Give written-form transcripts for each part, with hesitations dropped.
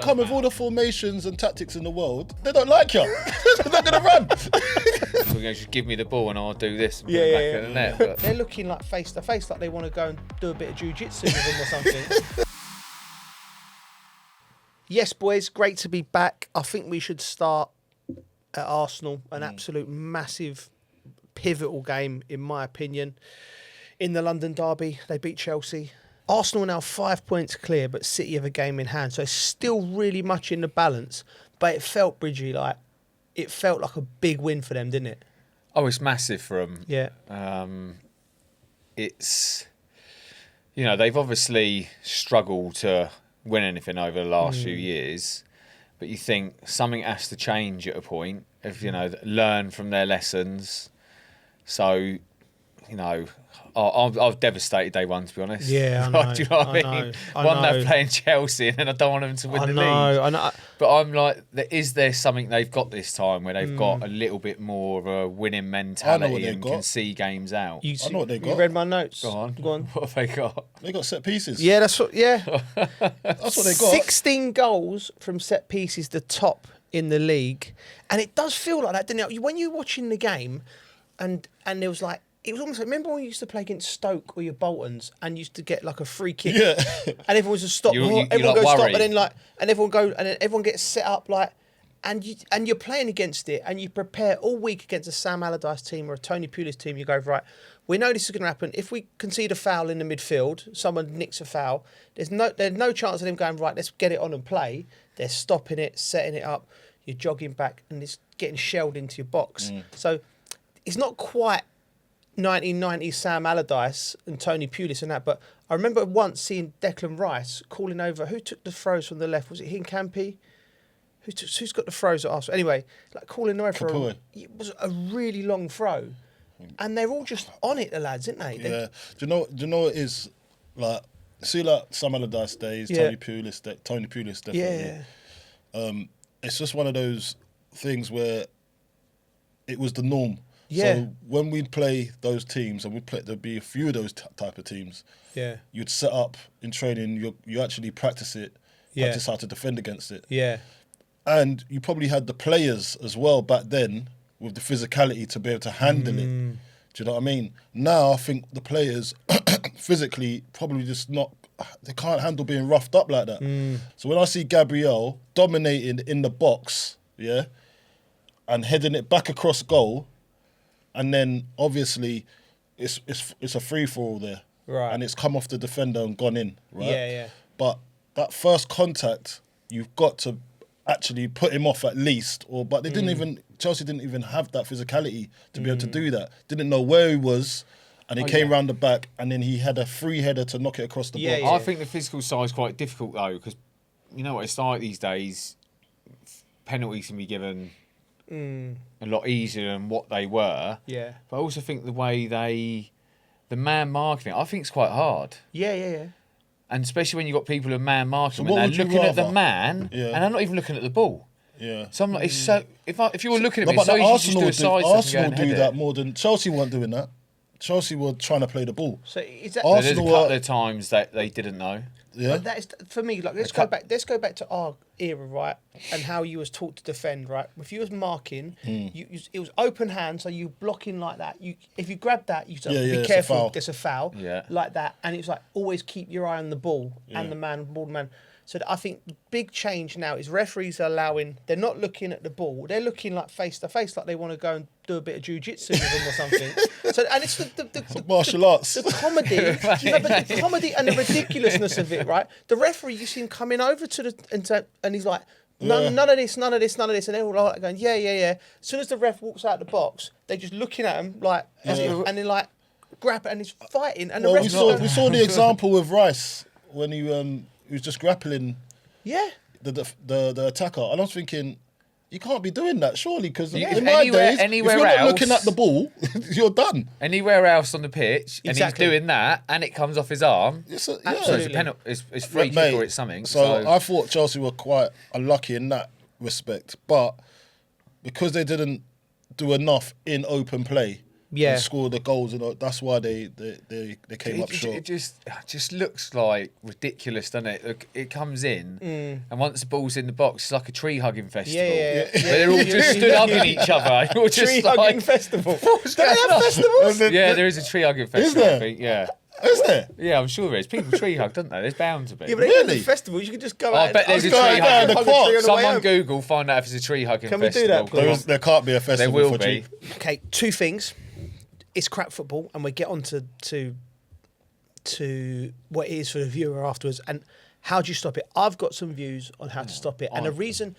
come with all the formations and tactics in the world, they don't like you. They're not going to run. We're going to just give me the ball and I'll do this and put it back in the net. But They're looking like face to face, like they want to go and do a bit of jiu-jitsu with them or something. Yes, boys, great to be back. I think we should start at Arsenal, an absolute massive, pivotal game, in my opinion. In the London derby, they beat Chelsea. Arsenal are now 5 points clear, but City have a game in hand, so it's still really much in the balance. But it felt, Bridgey, like a big win for them, didn't it? oh, it's massive for them. Yeah. It's, you know, they've obviously struggled to win anything over the last few years, but you think something has to change at a point. If you know, learn from their lessons. So, you know, I was devastated day one, to be honest. Yeah, I know. Do you know what I mean? One, they're playing Chelsea, and then I don't want them to win the league. I know. But I'm like, is there something they've got this time where they've got a little bit more of a winning mentality and can see games out? I know what they got. You read my notes. Go on. Go on. What have they got? They got set pieces. Yeah, that's what. Yeah, That's what they got. 16 goals from set pieces, the top in the league, and it does feel like that, doesn't it? When you're watching the game, and there was like. It was almost like, remember when you used to play against Stoke or your Boltons and used to get like a free kick, and everyone was just stop, everyone goes stop, and then like, and everyone gets set up like, and you're playing against it, and you prepare all week against a Sam Allardyce team or a Tony Pulis team. You go, right, we know this is going to happen. If we concede a foul in the midfield, someone nicks a foul. There's no chance of them going, right, let's get it on and play. They're stopping it, setting it up. You're jogging back, and it's getting shelled into your box. So it's not quite 1990s Sam Allardyce and Tony Pulis and that, but I remember once seeing Declan Rice calling over. Who took the throws from the left? Was it Hincapie? Who's got the throws at Arsenal? Anyway, like calling over it was a really long throw, and they're all just on it, the lads, aren't they? Yeah. Do you know what it is like? See, like Sam Allardyce days, Tony Pulis, definitely. Yeah. It's just one of those things where it was the norm. Yeah. So when we'd play those teams, and there'd be a few of those type of teams. Yeah. You'd set up in training. You actually practice it. Practice how to defend against it. Yeah. And you probably had the players as well back then with the physicality to be able to handle it. Do you know what I mean? Now I think the players physically probably just not. They can't handle being roughed up like that. So when I see Gabriel dominating in the box, and heading it back across goal. And then obviously it's a free for all there, right? And it's come off the defender and gone in, right? Yeah. But that first contact, you've got to actually put him off at least. But they didn't even. Chelsea didn't even have that physicality to be able to do that. Didn't know where he was, and he came round the back, and then he had a free header to knock it across the box. I think the physical side is quite difficult though, because you know what it's like these days. Penalties can be given. A lot easier than what they were. Yeah. But I also think the way the man marking it, I think it's quite hard. Yeah. And especially when you've got people who are man marking, when they're looking at the man and they're not even looking at the ball. Yeah. So I'm like, it's so if you were looking at me, it's so easy to just do a side Arsenal do that more than Chelsea weren't doing that. Chelsea were trying to play the ball. So is that there's a couple of times that they didn't know. Yeah. But that is for me. Like let's go back to our era, right? And how you was taught to defend, right? If you was marking, it was open hand, so you blocking like that. If you grab that, you be careful. There's a foul, like that. And it's like always keep your eye on the ball and the man. So I think the big change now is referees are allowing. They're not looking at the ball. They're looking like face to face, like they want to go and do a bit of jiu-jitsu with them or something. So and it's the martial arts. The comedy, but the comedy and the ridiculousness of it, right? The referee, you see him coming over and he's like, none of this, and they're all like going, yeah. As soon as the ref walks out the box, they're just looking at him like, and they're like, grab it, and he's fighting. And we saw the example with Rice when he was just grappling. Yeah. The attacker, and I was thinking, you can't be doing that, surely, because in my days, if you're not looking at the ball, you're done. Anywhere else on the pitch, and he's doing that, and it comes off his arm. Absolutely. It's free kick or it's something. So I thought Chelsea were quite unlucky in that respect, but because they didn't do enough in open play, Yeah. and score the goals, and that's why they came up short. It just looks like ridiculous, doesn't it? Look, it comes in, and once the ball's in the box, it's like a tree hugging festival. Yeah. Where they're all just stood hugging each other. You're just Tree like, hugging festival. What's Do they going have on? festivals? Yeah, there is a tree hugging festival. there? I think. Yeah, Is there? yeah, I'm sure there is. People tree hug, don't they? There's bound to be. Yeah, but Really? really? Festivals, you can just go I out. bet there's a go tree out there in hugging. the quad. Someone Google, find out if it's a tree hugging Can we do festival. that, please? There can't be a There festival will for be. Okay, two things. It's crap football, and we get on to what it is for the viewer afterwards. And how do you stop it? I've got some views on how to stop it. And the reason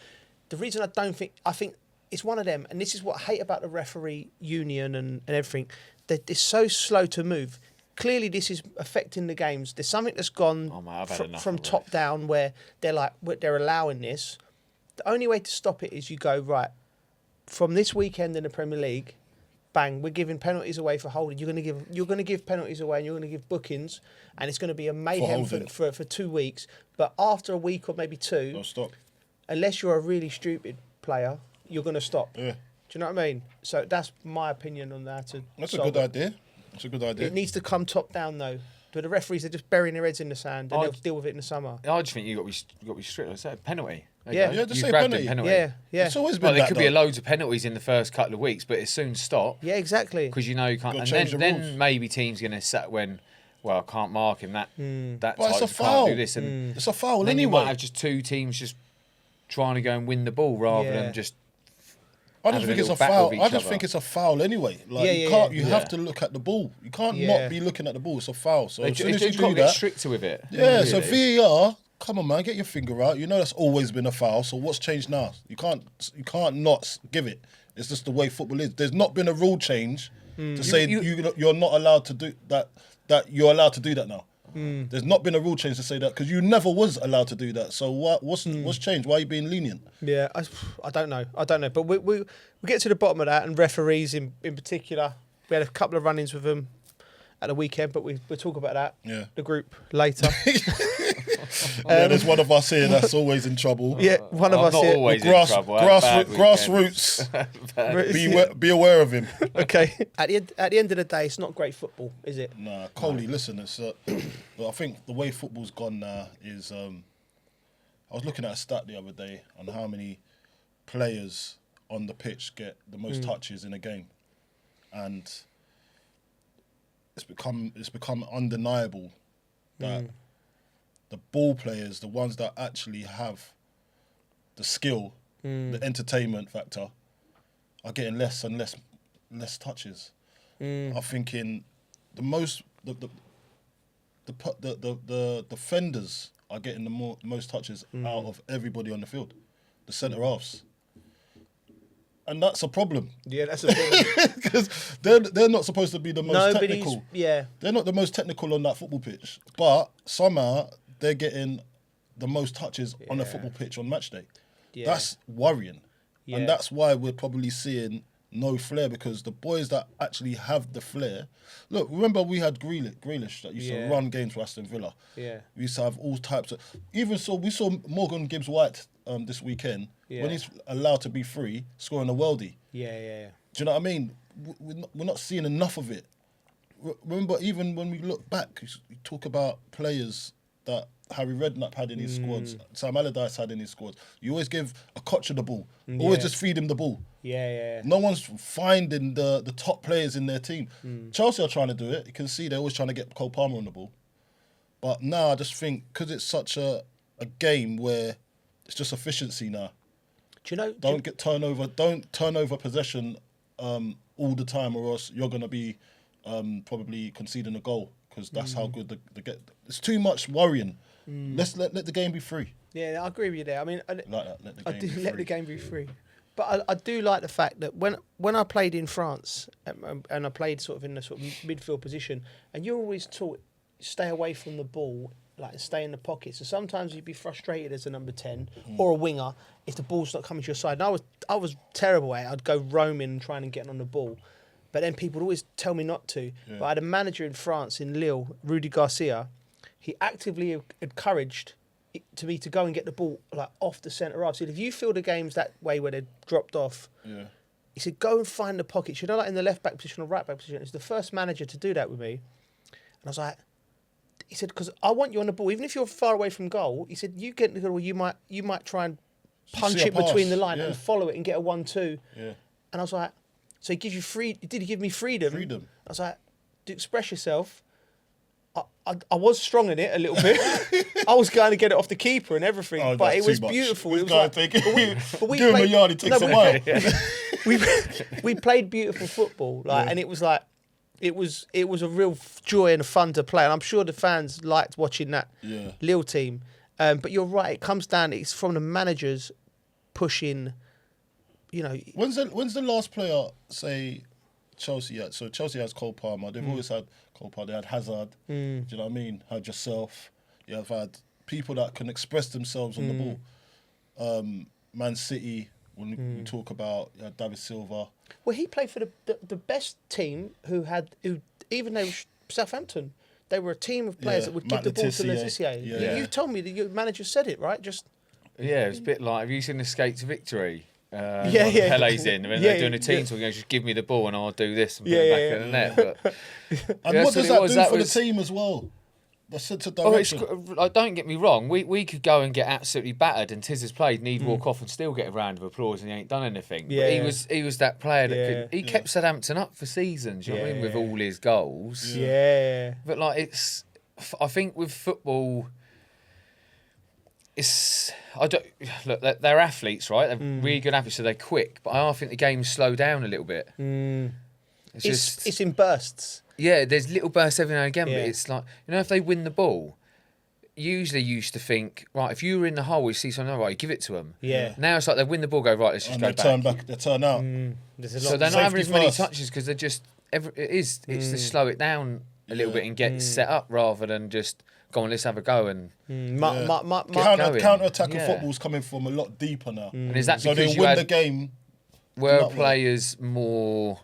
I don't think, I think it's one of them, and this is what I hate about the referee union and everything, that they're so slow to move. Clearly, this is affecting the games. There's something that's gone Oh, mate, I've had enough from of top down where they're allowing this. The only way to stop it is you go, right, from this weekend in the Premier League, bang, we're giving penalties away for holding. You're going to give penalties away, and you're going to give bookings, and it's going to be a mayhem holding. for 2 weeks. But after a week or maybe two, No, stop. unless you're a really stupid player, you're going to stop. Yeah. Do you know what I mean? So that's my opinion on that. That's a good idea. That's a good idea. It needs to come top down though. But the referees are just burying their heads in the sand, and they'll deal with it in the summer. I just think you got to be strict. It's a penalty. There you Yeah. go. Yeah, just You say grabbed penalty. a penalty. Yeah. It's always been Well, there that, could be though. loads of penalties in the first couple of weeks, but it soon stop Yeah, exactly. because you know you can't. Gotta And change the rules. then maybe teams going to set when, well, I can't mark him that But it's type, a I foul. can't do this, and It's a foul then you might anyway. have just two teams just trying to go and win the ball rather Yeah. than just. I just having think a it's a little battle foul. with I each just other. think it's a foul anyway. Like Yeah, you yeah, can't. yeah. You Yeah. have to look at the ball. You can't Yeah. not be looking at the ball. It's a foul. So as soon as you You've got do to get that, stricter with it. yeah. So really. VAR, come on, man, get your finger out. You know that's always been a foul. So what's changed now? You can't not give it. It's just the way football is. There's not been a rule change to say you're not allowed to do that. That you're allowed to do that now. There's not been a rule change to say that because you never was allowed to do that. So what's changed? Why are you being lenient? Yeah, I don't know. But we get to the bottom of that, and referees in particular. We had a couple of run-ins with them at the weekend, but we'll talk about that. Yeah. The group later. Yeah, there's one of us here that's always in trouble. Yeah, one of I'm us not here. always in trouble. I have bad Grassroots. Be aware of him. Okay. At the end of the day, it's not great football, is it? Nah, Coley, listen, it's well, I think the way football's gone now is I was looking at a stat the other day on how many players on the pitch get the most touches in a game, and it's become undeniable that the ball players, the ones that actually have the skill, the entertainment factor, are getting less and less touches. I'm thinking the defenders are getting the most touches out of everybody on the field, the centre halves, and that's a problem Yeah, that's a problem. because they're not supposed to be the most technical. Yeah. They're not the most technical on that football pitch, but somehow they're getting the most touches on a football pitch on match day. Yeah. That's worrying. Yeah. And that's why we're probably seeing no flair, because the boys that actually have the flair... Look, remember we had Grealish that used to run games for Aston Villa. Yeah. We used to have all types of... Even so, we saw Morgan Gibbs-White this weekend, when he's allowed to be free, scoring a worldie. Yeah. Do you know what I mean? We're not seeing enough of it. Remember, even when we look back, you talk about players that Harry Redknapp had in his squads, Sam Allardyce had in his squads. You always give a Kocher the ball. Always just feed him the ball. Yeah. No one's finding the top players in their team. Chelsea are trying to do it. You can see they're always trying to get Cole Palmer on the ball. But now I just think, because it's such a game where it's just efficiency now. Do you know? Don't turn over possession all the time, or else you're going to be probably conceding a goal, because that's how good the get. It's too much worrying. Let's let the game be free. Yeah, I agree with you there. I mean, Like that. Let the I game do be free. let the game be free. But I do like the fact that when I played in France, and I played sort of in the sort of midfield position, and you're always taught stay away from the ball, like stay in the pocket. So sometimes you'd be frustrated as a number 10 or a winger if the ball's not coming to your side. And I was terrible at it. I'd go roaming and trying to get on the ball. But then people would always tell me not to. Yeah. But I had a manager in France, in Lille, Rudy Garcia. He actively encouraged me to go and get the ball like off the centre half. So if you feel the games that way where they're dropped off, He said, go and find the pockets. You know, like in the left back position or right back position. He's the first manager to do that with me. And I was like, he said, because I want you on the ball, even if you're far away from goal. He said, you get in the goal, you might try and punch See a it between pass, the line yeah. and follow it and get a 1-2. Yeah. And I was like, so he gives you did he give me freedom? Freedom. I was like, to express yourself. I was strong in it a little bit. I was going to get it off the keeper and everything, Oh, but it that's was too much. beautiful. This It was guy like, take it. but we Give him a played- yard, it takes no, a while. we played beautiful football, and it was like it was a real joy and fun to play, and I'm sure the fans liked watching that Yeah. Lille team. But you're right; it comes down. It's from the managers pushing. You know, When's the last player, say, Chelsea had? So Chelsea has Cole Palmer. They've always had Cole Palmer. They had Hazard. Do you know what I mean? Had yourself. You have had people that can express themselves on the ball. Man City, when we talk about David Silva. well, he played for the best team who even though Southampton. They were a team of players Yeah, that would Matt give the ball to Letizia. Letizia. Yeah. You told me that your manager said it, right? Just Yeah, it was a bit like, have you seen the Skate to Victory? Yeah, when yeah. Pele's in, when Yeah, they're doing a team yeah. talk, he goes, just give me the ball and I'll do this and put Yeah, it back yeah, in the net. But, And yeah, what that's does it that was. do That for was- the team as well? The sense of Oh, it's, direction. like, don't get me wrong. We could go and get absolutely battered, and Tiz has played, and he'd walk off and still get a round of applause, and he ain't done anything. Yeah. But he was that player that Yeah. he kept Southampton up for seasons. You know what I mean, with Yeah. all his goals. yeah. But like I think with football, I don't look. They're athletes, right? They're really good athletes, so they're quick. But I think the game's slowed down a little bit. It's just It's in bursts. yeah. There's little bursts every now and again, Yeah. but it's like, you know, if they win the ball, usually you used to think, right, if you were in the hole, you see something, right, you give it to them. Yeah. Now it's like they win the ball, go right, let's just And go they back. turn back, they turn out. There's a So lot. they're not having as Safety many first. touches because they're just it's to slow it down a little bit and get set up rather than just go on, let's have a go and. Counter-attacking Yeah. football's coming from a lot deeper now. And is that So because they you win had the game. were Not players more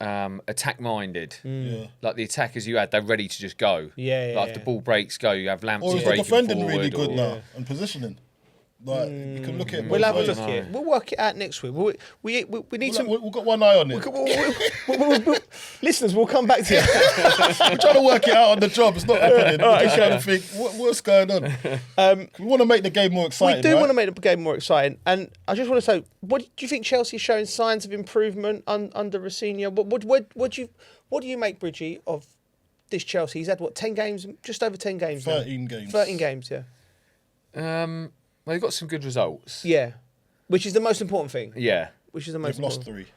attack minded? Yeah. Like the attackers you had, they're ready to just go. Yeah, Like if the ball breaks, go. You have Lamptey Or is the breaking defending forward. really good or- now and positioning? Like you can look at it. We'll both have a ways. look at it. We'll work it out next week. We need some. We've got one eye on it. Listeners, we'll come back to you. We're trying to work it out on the job. It's not happening. We're just trying to think what's going on. We want to make the game more exciting. We do right? want to make the game more exciting, and I just want to say, what do you think Chelsea is showing signs of improvement under Rossini? What do you make, Bridgey, of this Chelsea? He's had 10 games, just over 10 games. 13 now. games. 13 games, yeah. Well, they've got some good results. Yeah, which is the most important thing. Yeah. Which is the most They've lost important. 3.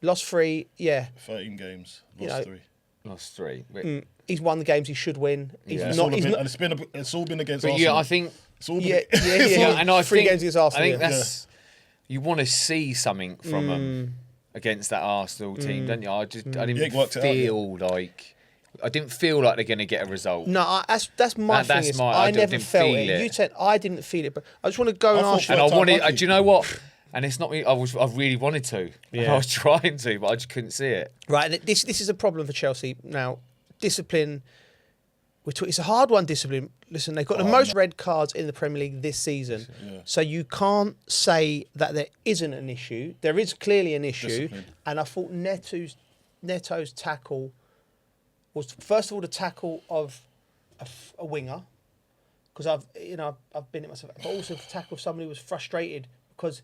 Lost 3, yeah. 13 games. You Lost know, 3. Lost 3. He's won the games he should win. He's Yeah. It's not. all He's been, not. and it's all been against But Arsenal. yeah, I think. It's all been, Yeah, it's yeah, all- yeah. And I 3 think, games against Arsenal. I think yeah. that's you want to see something from them against that Arsenal team, don't you? I didn't Yeah, worked it out, feel like I didn't feel like they're going to get a result. No, that's my thing. That's Is my- I I never didn't felt feel it. it. You said I didn't feel it, but I just want to go and I thought ask you. And I Time wanted. lucky. Do you know what? And it's not me. I really wanted to. And I was trying to, but I just couldn't see it. Right, and this is a problem for Chelsea now. Discipline. It's a hard one. Discipline. Listen, they've got the most red cards in the Premier League this season, so you can't say that there isn't an issue. There is clearly an issue, Discipline. and I thought Neto's tackle was first of all the tackle of a winger, because I've been it myself, but also the tackle of somebody who was frustrated because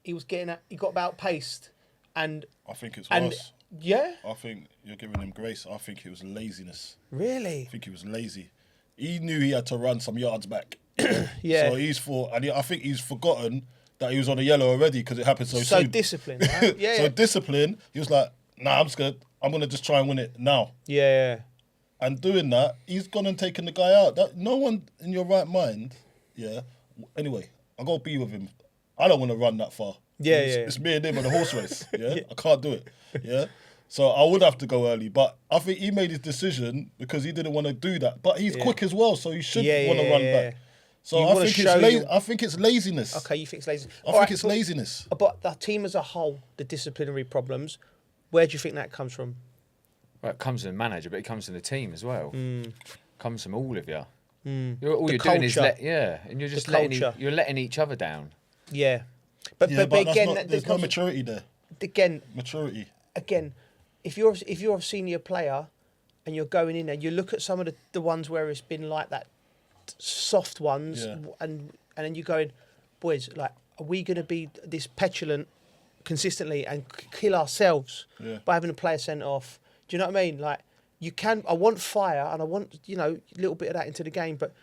he got about paced, and I think it's and worse. yeah, I think you're giving him grace. I think it was laziness. really, I think he was lazy. He knew he had to run some yards back. yeah. So I think he's forgotten that he was on a yellow already because it happened so So soon. discipline, right? Yeah, So yeah. discipline, he was like, nah, I'm gonna just try and win it now. Yeah. And doing that, he's gone and taken the guy out. That no one in your right mind, yeah. Anyway, I gotta be with him. I don't want to run that far. Yeah, It's me and him on a horse race. Yeah, I can't do it. Yeah, so I would have to go early, but I think he made his decision because he didn't want to do that. But he's quick as well, so he should want to run back. So You I wanna think show your- I think it's laziness. Okay, you think it's lazy. I think it's laziness. But the team as a whole, the disciplinary problems, where do you think that comes from? Well, it comes from the manager, but it comes from the team as well. Comes from all of you. All The you're doing is culture. and you're just The letting culture. you're letting each other down. Yeah. But Yeah, but again, that's not, there's no maturity there. Again, Maturity. again, if you're a senior player and you're going in there, you look at some of the ones where it's been like that, soft ones, and then you're going, boys, like, are we going to be this petulant consistently and kill ourselves by having a player sent off? Do you know what I mean? Like, I want fire and I want, a little bit of that into the game, but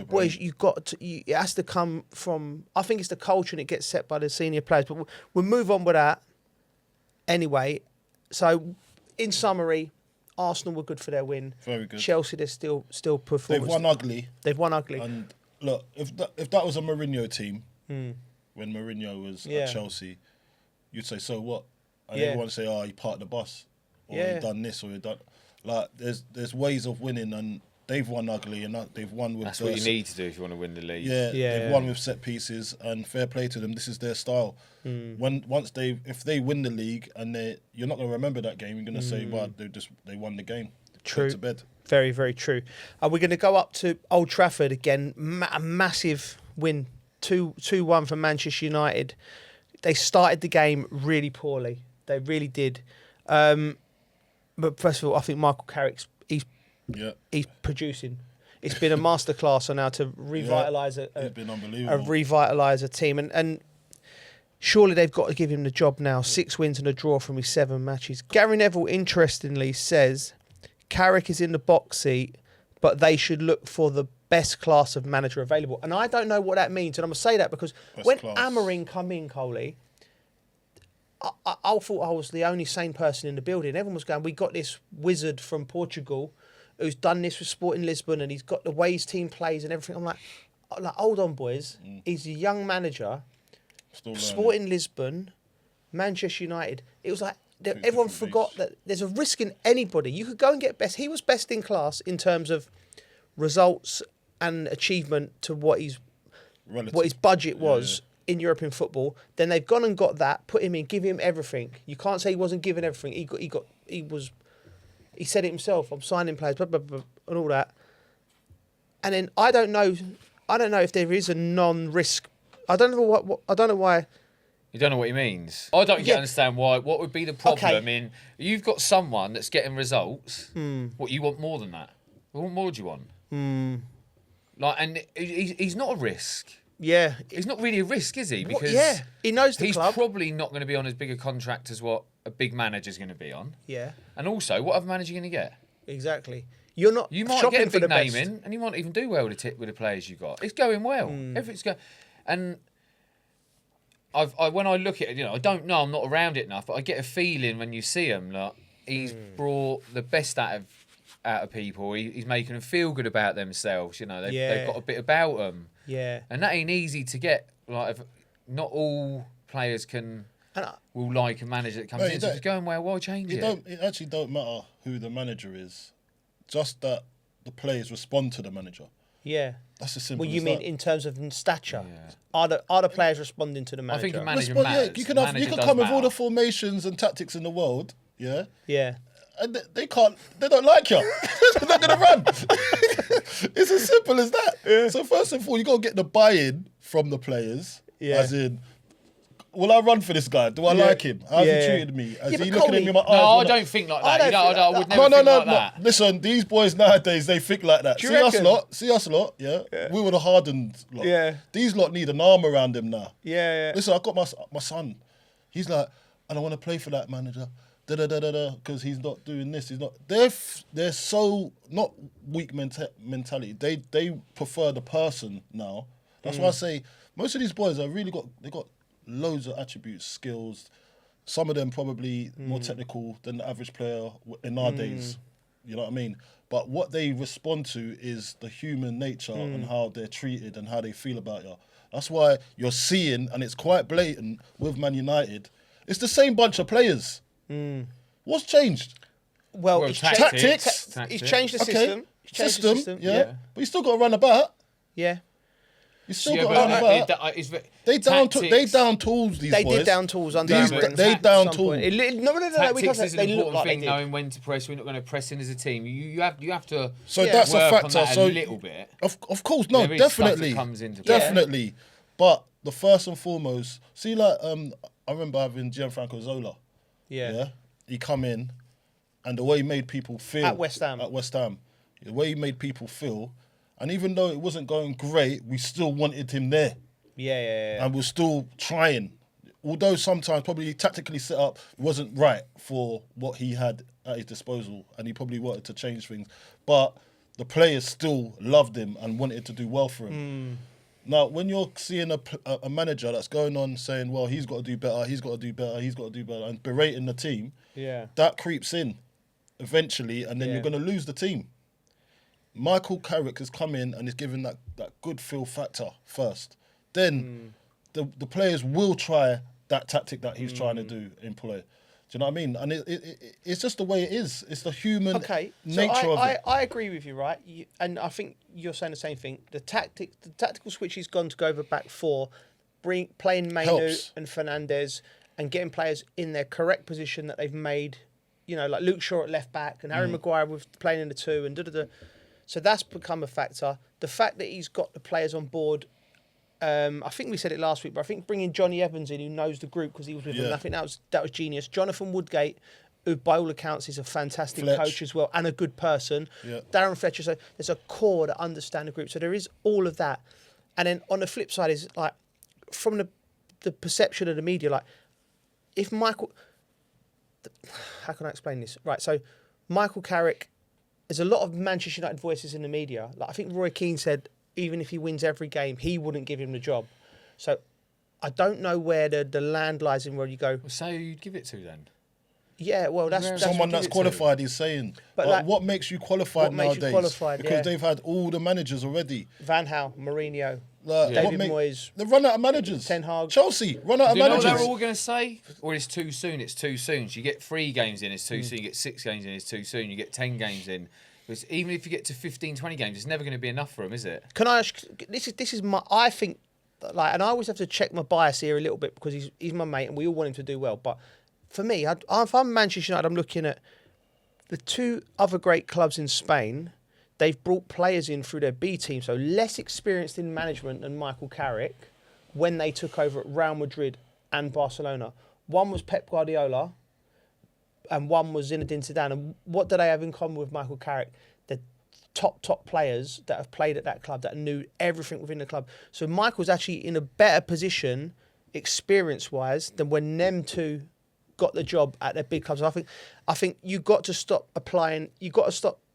boys, it has to come from, I think it's the culture and it gets set by the senior players, but we'll move on with that anyway. So, in summary, Arsenal were good for their win. Very good. Chelsea, they're still performing. They've won ugly. And look, if that was a Mourinho team, when Mourinho was at Chelsea, you'd say, so what? And everyone would say, oh, he parked the bus, or he done this, or he done. Like, there's ways of winning, and they've won ugly, and they've won with. That's what you need to do if you want to win the league. They've won with set pieces, and fair play to them. This is their style. If they win the league, and you're not going to remember that game, you're going to say, well, they won the game. True. To bed. Very, very true. We're going to go up to Old Trafford again. A massive win, 2-1 for Manchester United. They started the game really poorly. They really did. But first of all, I think Michael Carrick's he's producing. It's been a masterclass on how to revitalise a team, and surely they've got to give him the job now. 6 wins and a draw from his 7 matches. Gary Neville, interestingly, says Carrick is in the box seat, but they should look for the best class of manager available. And I don't know what that means, and I'm going to say that because when Amorim come in, Coley, I thought I was the only sane person in the building. Everyone was going, we got this wizard from Portugal who's done this with Sporting Lisbon and he's got the way his team plays and everything. I'm like hold on, boys. He's a young manager. Sporting Lisbon, Manchester United. It was like everyone forgot that there's a risk in anybody. You could go and get best. He was best in class in terms of results and achievement to what his budget was. In European football, then they've gone and got that, put him in, give him everything. You can't say he wasn't given everything. He said it himself. I'm signing players, blah, blah, blah, and all that. And then I don't know if there is a non-risk. I don't know why. You don't know what he means. I don't understand why. What would be the problem in you've got someone that's getting results? What you want more than that? What more do you want? Like, and he's not a risk. Yeah. He's not really a risk, is he? Because he knows the club. He's probably not going to be on as big a contract as what a big manager's going to be on. Yeah. And also, what other manager are you going to get? Exactly. You might get a big name in, and you might even do well with the players you got. It's going well. Everything's going. And when I look at it, I don't know. I'm not around it enough, but I get a feeling when you see him, like he's brought the best out of people. He's making them feel good about themselves. They've got a bit about them. Yeah, and that ain't easy to get. Like, not all players will like a manager that comes in. So if it's going well, why change it? It actually don't matter who the manager is, just that the players respond to the manager. Yeah, that's as simple. Well, you mean in terms of stature? Yeah. Are the players responding to the manager? I think a manager matters. You can come with all the formations and tactics in the world. Yeah. Yeah. And they don't like you. They're not going to run. It's as simple as that. Yeah. So first of all, you got to get the buy-in from the players. Yeah. As in, will I run for this guy? Do I like him? How's he treated me? Is he looking at me in my eyes? No, I don't think like that. I would never think like that. Listen, these boys nowadays, they think like that. See us lot, yeah? We were the hardened lot. Yeah. These lot need an arm around them now. Yeah. Listen, I've got my son. He's like, I don't want to play for that manager. Because he's not doing this. He's not. They're so not weak mentality. They prefer the person now. That's why I say most of these boys are they got loads of attributes, skills. Some of them probably more technical than the average player in our days. You know what I mean? But what they respond to is the human nature and how they're treated and how they feel about you. That's why you're seeing, and it's quite blatant with Man United. It's the same bunch of players. What's changed? Well, it's tactics. He's changed the system. System, yeah. But you still got to run about. Yeah. You still got to run about. They down tools, these boys. They did down tools under They down tools. No, tactics is an important thing, knowing when to press. We're not going to press in as a team. You have to so that's a factor. On that a little bit. Of course, no, definitely. Comes into definitely. But the first and foremost, see, like, I remember having Gianfranco Zola. Yeah. He come in, and the way he made people feel At West Ham. the way he made people feel, and even though it wasn't going great, we still wanted him there, Yeah. and we're still trying. Although sometimes probably tactically set up wasn't right for what he had at his disposal, and he probably wanted to change things, but the players still loved him and wanted to do well for him. Now, when you're seeing a manager that's going on saying, well, he's got to do better, he's got to do better, he's got to do better, and berating the team, that creeps in eventually, and then you're going to lose the team. Michael Carrick has come in and is giving that good feel factor first. Then the players will try that tactic that he's trying to employ. Do you know what I mean? And it's just the way it is. It's the human nature of it. I agree with you, right? And I think you're saying the same thing. The tactical switch he's gone to go over back four, playing Mainu Helps. and Fernandez and getting players in their correct position that they've made, you know, like Luke Shaw at left back and Harry Maguire with playing in the two and da-da-da. So that's become a factor. The fact that he's got the players on board, I think we said it last week, but I think bringing Johnny Evans in, who knows the group because he was with them, I think that was genius. Jonathan Woodgate, who by all accounts is a fantastic coach as well and a good person. Yeah. Darren Fletcher, so there's a core that understand the group. So there is all of that. And then on the flip side is like, from the perception of the media, like if Michael, how can I explain this? Right, so Michael Carrick, there's a lot of Manchester United voices in the media. Like I think Roy Keane said, even if he wins every game, he wouldn't give him the job. So I don't know where the land lies in where you go. Well, so you'd give it to then? Yeah, well, that's someone that's qualified. He's saying, but like, what makes you qualified nowadays? Because they've had all the managers already. Van Gaal, Mourinho, Like, David Moyes. They've run out of managers. Ten Hag. Chelsea run out of managers. You know what they're all going to say? Or it's too soon. It's too soon. So you get 3 games in, it's too soon. You get 6 games in, it's too soon. You get 10 games in. Because even if you get to 15, 20 games, it's never going to be enough for them, is it? Can I ask? This is my. I think, like, and I always have to check my bias here a little bit because he's my mate and we all want him to do well. But for me, if I'm Manchester United, I'm looking at the 2 other great clubs in Spain. They've brought players in through their B team, so less experienced in management than Michael Carrick when they took over at Real Madrid and Barcelona. One was Pep Guardiola and one was Zinedine Zidane. And what do they have in common with Michael Carrick? The top players that have played at that club, that knew everything within the club. So Michael's actually in a better position, experience-wise, than when them 2 got the job at their big clubs. I think you've got to stop applying.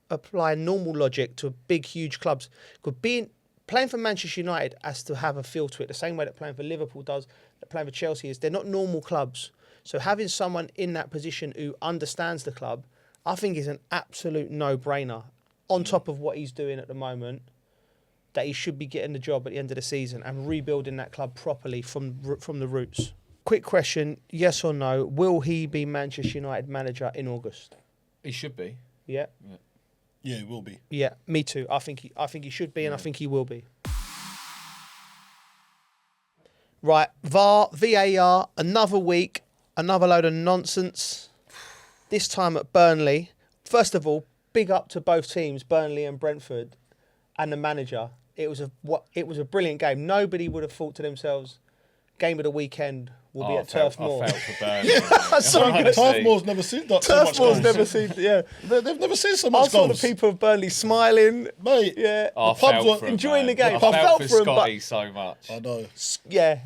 Applying normal logic to big, huge clubs. Because playing for Manchester United has to have a feel to it, the same way that playing for Liverpool does, that playing for Chelsea is. They're not normal clubs. So having someone in that position who understands the club, I think is an absolute no-brainer. On top of what he's doing at the moment, that he should be getting the job at the end of the season and rebuilding that club properly from the roots. Quick question, yes or no, will he be Manchester United manager in August? He should be. Yeah. Yeah, it will be. Yeah, me too. I think he should be, and I think he will be. Right, VAR, another week, another load of nonsense. This time at Burnley. First of all, big up to both teams, Burnley and Brentford, and the manager. It was a brilliant game. Nobody would have thought to themselves, game of the weekend will be at Turf Moor. I felt for Burnley. So good. Turf Moor's never seen that. Turf Moor's never seen. Yeah, they've never seen so much I saw goals. the people of Burnley smiling, mate. Yeah, I the pubs felt were for him, enjoying man. the game. I I felt felt for for him, Scotty so much. I know. Yeah.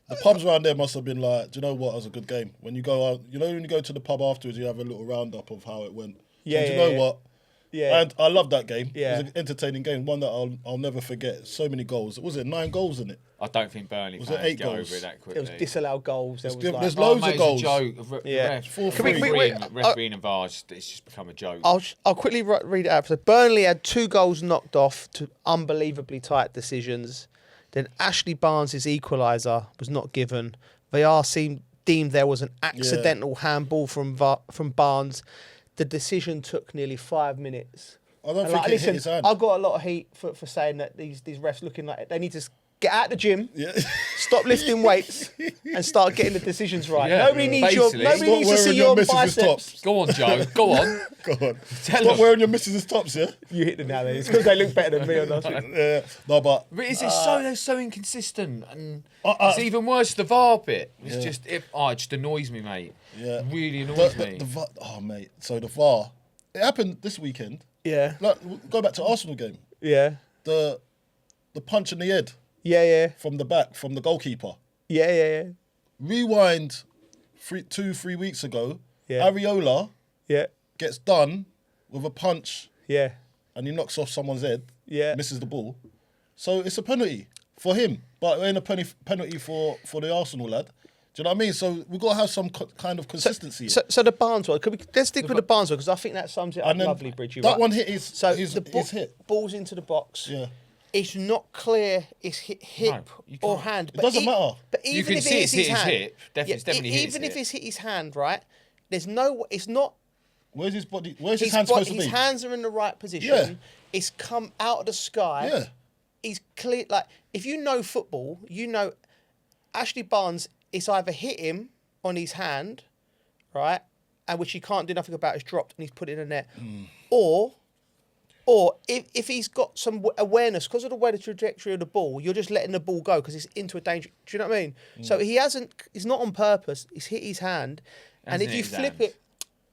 The pubs around there must have been like, do you know what? It was a good game. When you go out, you know, when you go to the pub afterwards, you have a little roundup of how it went. Yeah, And do you know what? Yeah. And I love that game. Yeah. It was an entertaining game, one that I'll never forget. So many goals. Was it 9 goals in it? I don't think Burnley Was it fans 8 get goals? over it that quickly. There was disallowed goals. There's loads of goals. It's a joke. Yeah. Refereeing and VAR, it's just become a joke. I'll quickly read it out. So Burnley had 2 goals knocked off to unbelievably tight decisions. Then Ashley Barnes' equaliser was not given. VAR deemed there was an accidental handball from Barnes. The decision took nearly 5 minutes. I don't think it hit his hand. I've got a lot of heat for saying that these refs looking like they need to Get out the gym. Yeah. Stop lifting weights and start getting the decisions right. Yeah, Nobody needs basically. nobody Stop needs to see wearing your your missus's biceps. tops. Go on, Joe. Go on. Go on. Tell Stop them. wearing your missus's tops, yeah? You hit the nail there. It's because they look better than me or nothing. Yeah. No, but But they're so inconsistent, and Uh, it's even worse. The VAR bit. It's Yeah. it just annoys me, mate. yeah. It really annoys me. Oh, mate. So the VAR, it happened this weekend. Yeah. Like, go back to Arsenal game. Yeah. The punch in the head Yeah. from the back, from the goalkeeper. Yeah. Rewind 3 weeks ago. Yeah. Areola Yeah. gets done with a punch Yeah. and he knocks off someone's head. Yeah. Misses the ball. So it's a penalty for him, but it ain't a penalty for the Arsenal lad. Do you know what I mean? So we've got to have some kind of consistency. So the Barnes one. Let's stick with the Barnes one because I think that sums it up And then lovely, Bridgey. that right? one hit his, So his hit. Ball's into the box. Yeah. It's not clear it's hip you or can't. hand. It doesn't matter. But You even can if see it it's hits his hit his hand, hip. It's definitely hit his even if hip. it's hit his hand, right? There's no. It's not. Where's his body? Where's his hand supposed to His be? hands are in the right position. Yeah. It's come out of the sky. Yeah. He's clear. Like if you know football, you know Ashley Barnes. It's either hit him on his hand, right, and which he can't do nothing about. It's dropped and he's put it in the net, or if he's got some awareness because of the way the trajectory of the ball, you're just letting the ball go because it's into a danger. Do you know what I mean? So he hasn't. It's not on purpose. It's hit his hand, and Hasn't if you hit his flip hand.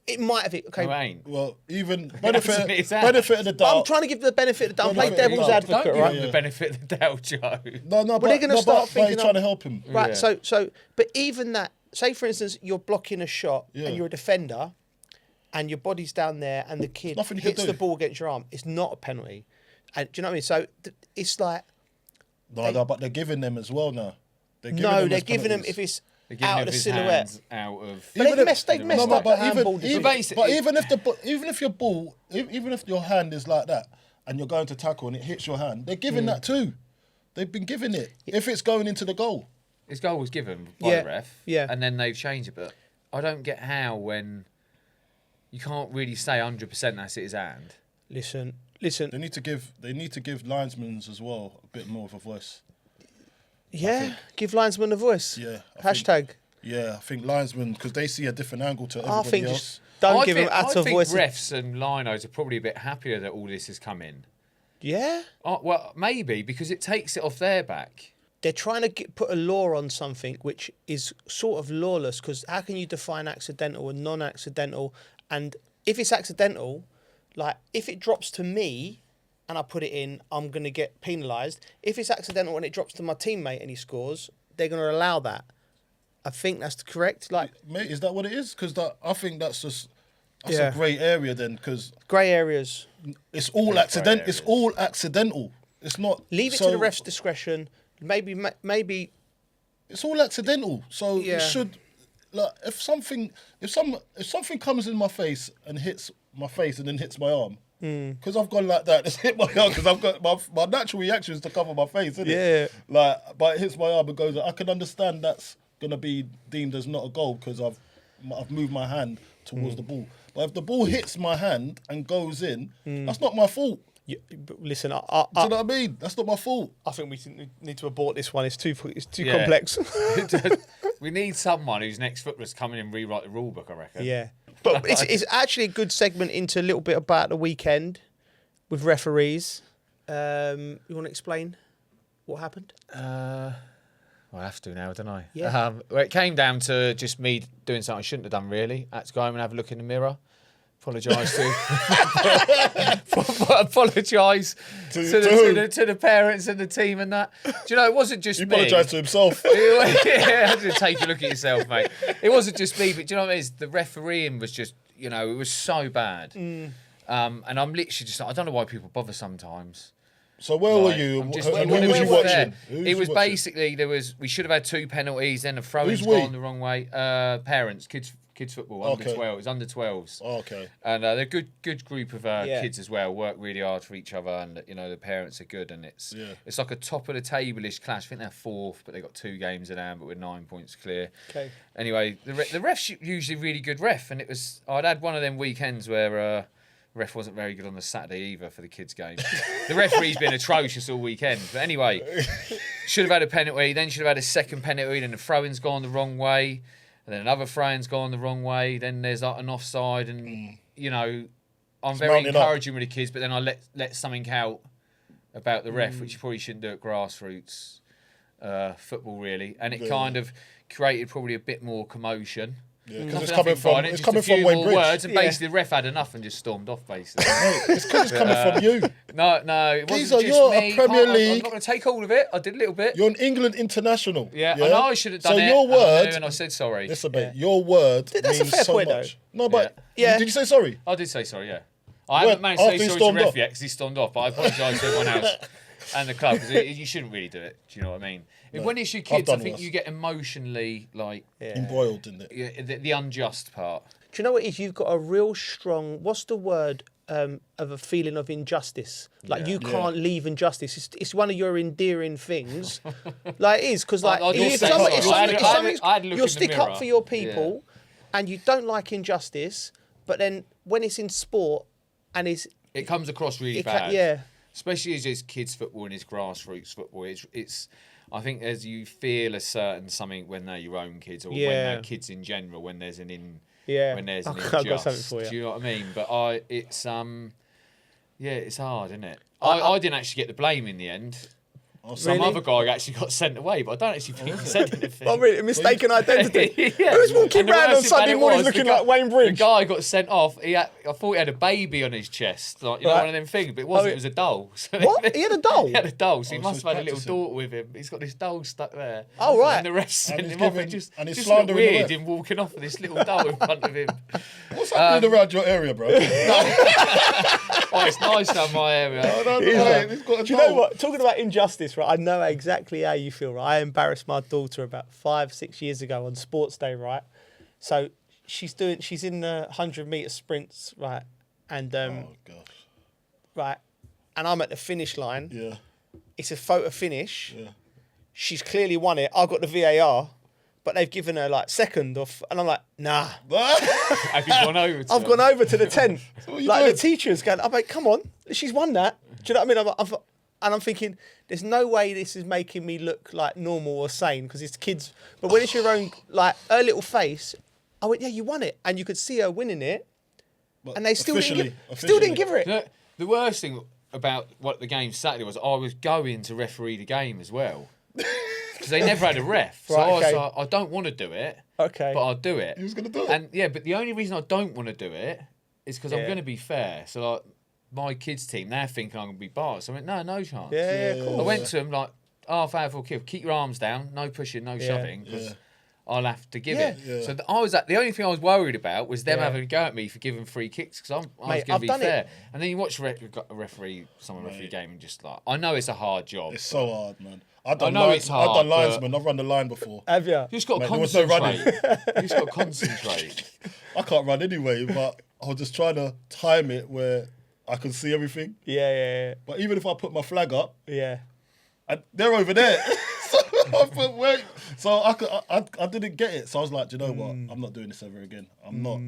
it might have hit. Okay, No, it ain't. Well, even Hasn't hit his hand. benefit of the but I'm doubt. trying to give the benefit of the doubt. I'm playing Benefit of devil's the doubt. Don't advocate, give right? him the benefit of the doubt, Joe. No, they're gonna start but thinking he's trying to help him. Right. Yeah. So, but even that, say for instance, you're blocking a shot Yeah. and you're a defender, and your body's down there, and the kid nothing you can hits do. the ball against your arm. It's not a penalty, and do you know what I mean? So it's like No, but they're giving them as well now. They're giving no, them they're as giving them penalties. if it's They're giving out him of the his silhouette. hands out of. But they've if- messed up but the handball decision. even if your ball, even if your hand is like that, and you're going to tackle and it hits your hand, they're giving that too. They've been giving it if it's going into the goal. His goal was given by Yeah, the ref, yeah. and then they've changed it. But I don't get how when you can't really say 100% that's his hand. Listen. They need to give linesmen as well a bit more of a voice. Yeah, give linesman a voice. Yeah. I think linesmen because they see a different angle to everybody I think else. just don't give think, them at I a think voice. refs and linos are probably a bit happier that all this has come in. Yeah, Well, maybe because it takes it off their back. they're trying to put a law on something which is sort of lawless because how can you define accidental and non-accidental? And if it's accidental, like if it drops to me and I put it in, I'm going to get penalised. If it's accidental and it drops to my teammate and he scores, they're going to allow that. I think that's correct. Like Mate, is that what it is? Because I think that's Yeah. a grey area then because grey areas. it's all Yeah, accident. grey It's areas. all accidental. It's not. Leave it so to the ref's discretion. Maybe. It's all accidental. So Yeah. it should. Like if something comes in my face and hits my face and then hits my arm. Because I've gone like that, it's hit my arm because I've got my natural reaction is to cover my face, isn't Yeah. it? Like, but it hits my arm and goes. I can understand that's gonna be deemed as not a goal because I've moved my hand towards the ball. But if the ball hits my hand and goes in, that's not my fault. Yeah, but listen, Do you know what I mean? That's not my fault. I think we need to abort this one. It's too Yeah. complex. We need someone whose next footballer's come in and rewrite the rule book, I reckon. Yeah, but it's actually a good segment into a little bit about the weekend with referees. You want to explain what happened? Well, I have to now, don't I? Yeah. Well, it came down to just me doing something I shouldn't have done, really. I had to go home and have a look in the mirror. Apologise apologise to the parents and the team and that. Do you know, it wasn't just He me. apologised to himself. Yeah, I had to take a look at yourself, mate. It wasn't just me, but do you know what it is? The refereeing was just, it was so bad. And I'm literally just, I don't know why people bother sometimes. So where were Like, you? I'm just- And where who was you was watching? there? Who It was you watching? basically we should have had 2 penalties, then a throw-in's Who's we? gone the wrong way. Parents, kids football, under Okay. 12. It was under 12s. Oh, okay. And they're a good group of Yeah. kids as well. Work really hard for each other, and the parents are good. And it's like a top of the table-ish clash. I think they're 4th, but they got 2 games in hand, but we're 9 points clear. Okay. Anyway, the ref's usually really good ref, and I'd had one of them weekends where ref wasn't very good on the Saturday either for the kids' game. The referee's been atrocious all weekend. But anyway, should have had a penalty, then should have had a second penalty, then the throw-in's gone the wrong way, and then another throw-in's gone the wrong way, then there's like an offside, and, you know, I'm very encouraging with the kids, but then I let something out about the ref, which you probably shouldn't do at grassroots football, really. And it kind of created probably a bit more commotion. Yeah, because it's coming from Wayne Bridge. Words, and basically the ref had enough and just stormed off, basically. No, it's because it's coming from you. No, it wasn't Geezer, just you're me. a Premier I'm League. not going to take all of it. I did a little bit. You're an England international. Yeah, I know I should have done it. So your word... And I said sorry. Listen, mate, your word That's a means fair so point, much. though. No, but... Yeah. Did you say sorry? I did say sorry, yeah. I haven't managed to say sorry to the ref yet because he stormed off, but I apologise to everyone else and the club because you shouldn't really do it. Do you know what I mean? No, when it's your kids, I think you get emotionally, like... embroiled in it. The unjust part. Do you know what it is? You've got a real strong... What's the word of a feeling of injustice? Like, you can't leave injustice. It's one of your endearing things. Like, it is, because, like, you'll stick up for your people and you don't like injustice, but then when it's in sport and it comes across really bad. Especially as it's kids football and it's grassroots football. It's I think as you feel a certain something when they're your own kids or when they're kids in general, when there's an when there's an injustice. I've got something for you. Do you know what I mean? But it's hard, isn't it? I didn't actually get the blame in the end. Some other guy actually got sent away, but I don't actually think he said anything. Oh, really? Mistaken identity? Who's walking around on Sunday morning looking like Wayne Bridge? The guy got sent off. I thought he had a baby on his chest, like one of them things, but it wasn't. It was a doll. So what? He had a doll? He had a doll, so he must have had a little daughter with him. He's got this doll stuck there. Oh, right. And the rest sent him off. It just looked weird him walking off with this little doll in front of him. What's happening around your area, bro? Oh, it's nice down my area. Do you know what? Talking about injustice, right? I know exactly how you feel, right? I embarrassed my daughter about 5-6 years ago on Sports Day, right? So she's in the 100-meter sprints, right? And oh gosh, right, and I'm at the finish line. Yeah, it's a photo finish. Yeah, she's clearly won it. I got the VAR. But they've given her like second off, and I'm like, nah. Have you gone over? I've gone over to the 10th. Like doing? the teacher's going, I'm like, come on, she's won that. Do you know what I mean? I'm thinking, there's no way this is making me look like normal or sane because it's kids. But when it's your own, like her little face, I went, yeah, you won it, and you could see her winning it, but and they still didn't give her it. The worst thing about what the game Saturday was, I was going to referee the game as well. Because they never had a ref. So I was like, I don't want to do it. Okay. But I'll do it. He was going to do it. And but the only reason I don't want to do it is because I'm going to be fair. So like my kids' team, they're thinking I'm going to be barred. So I went, no chance. Yeah, cool. I went to them like, half hour for kill. Keep your arms down. No pushing, no shoving. Because I'll have to give it. Yeah. So the only thing I was worried about was them having a go at me for giving free kicks because I was going to be fair. And then you watch a referee game and just like, I know it's a hard job. It's so hard, man. I know it's hard. I've done linesman. I've run the line before. Have you? You just got to concentrate. You just got to concentrate. I can't run anyway, but I was just trying to time it where I can see everything. Yeah. But even if I put my flag up, they're over there. So I didn't get it. So I was like, do you know what? I'm not doing this ever again. I'm not.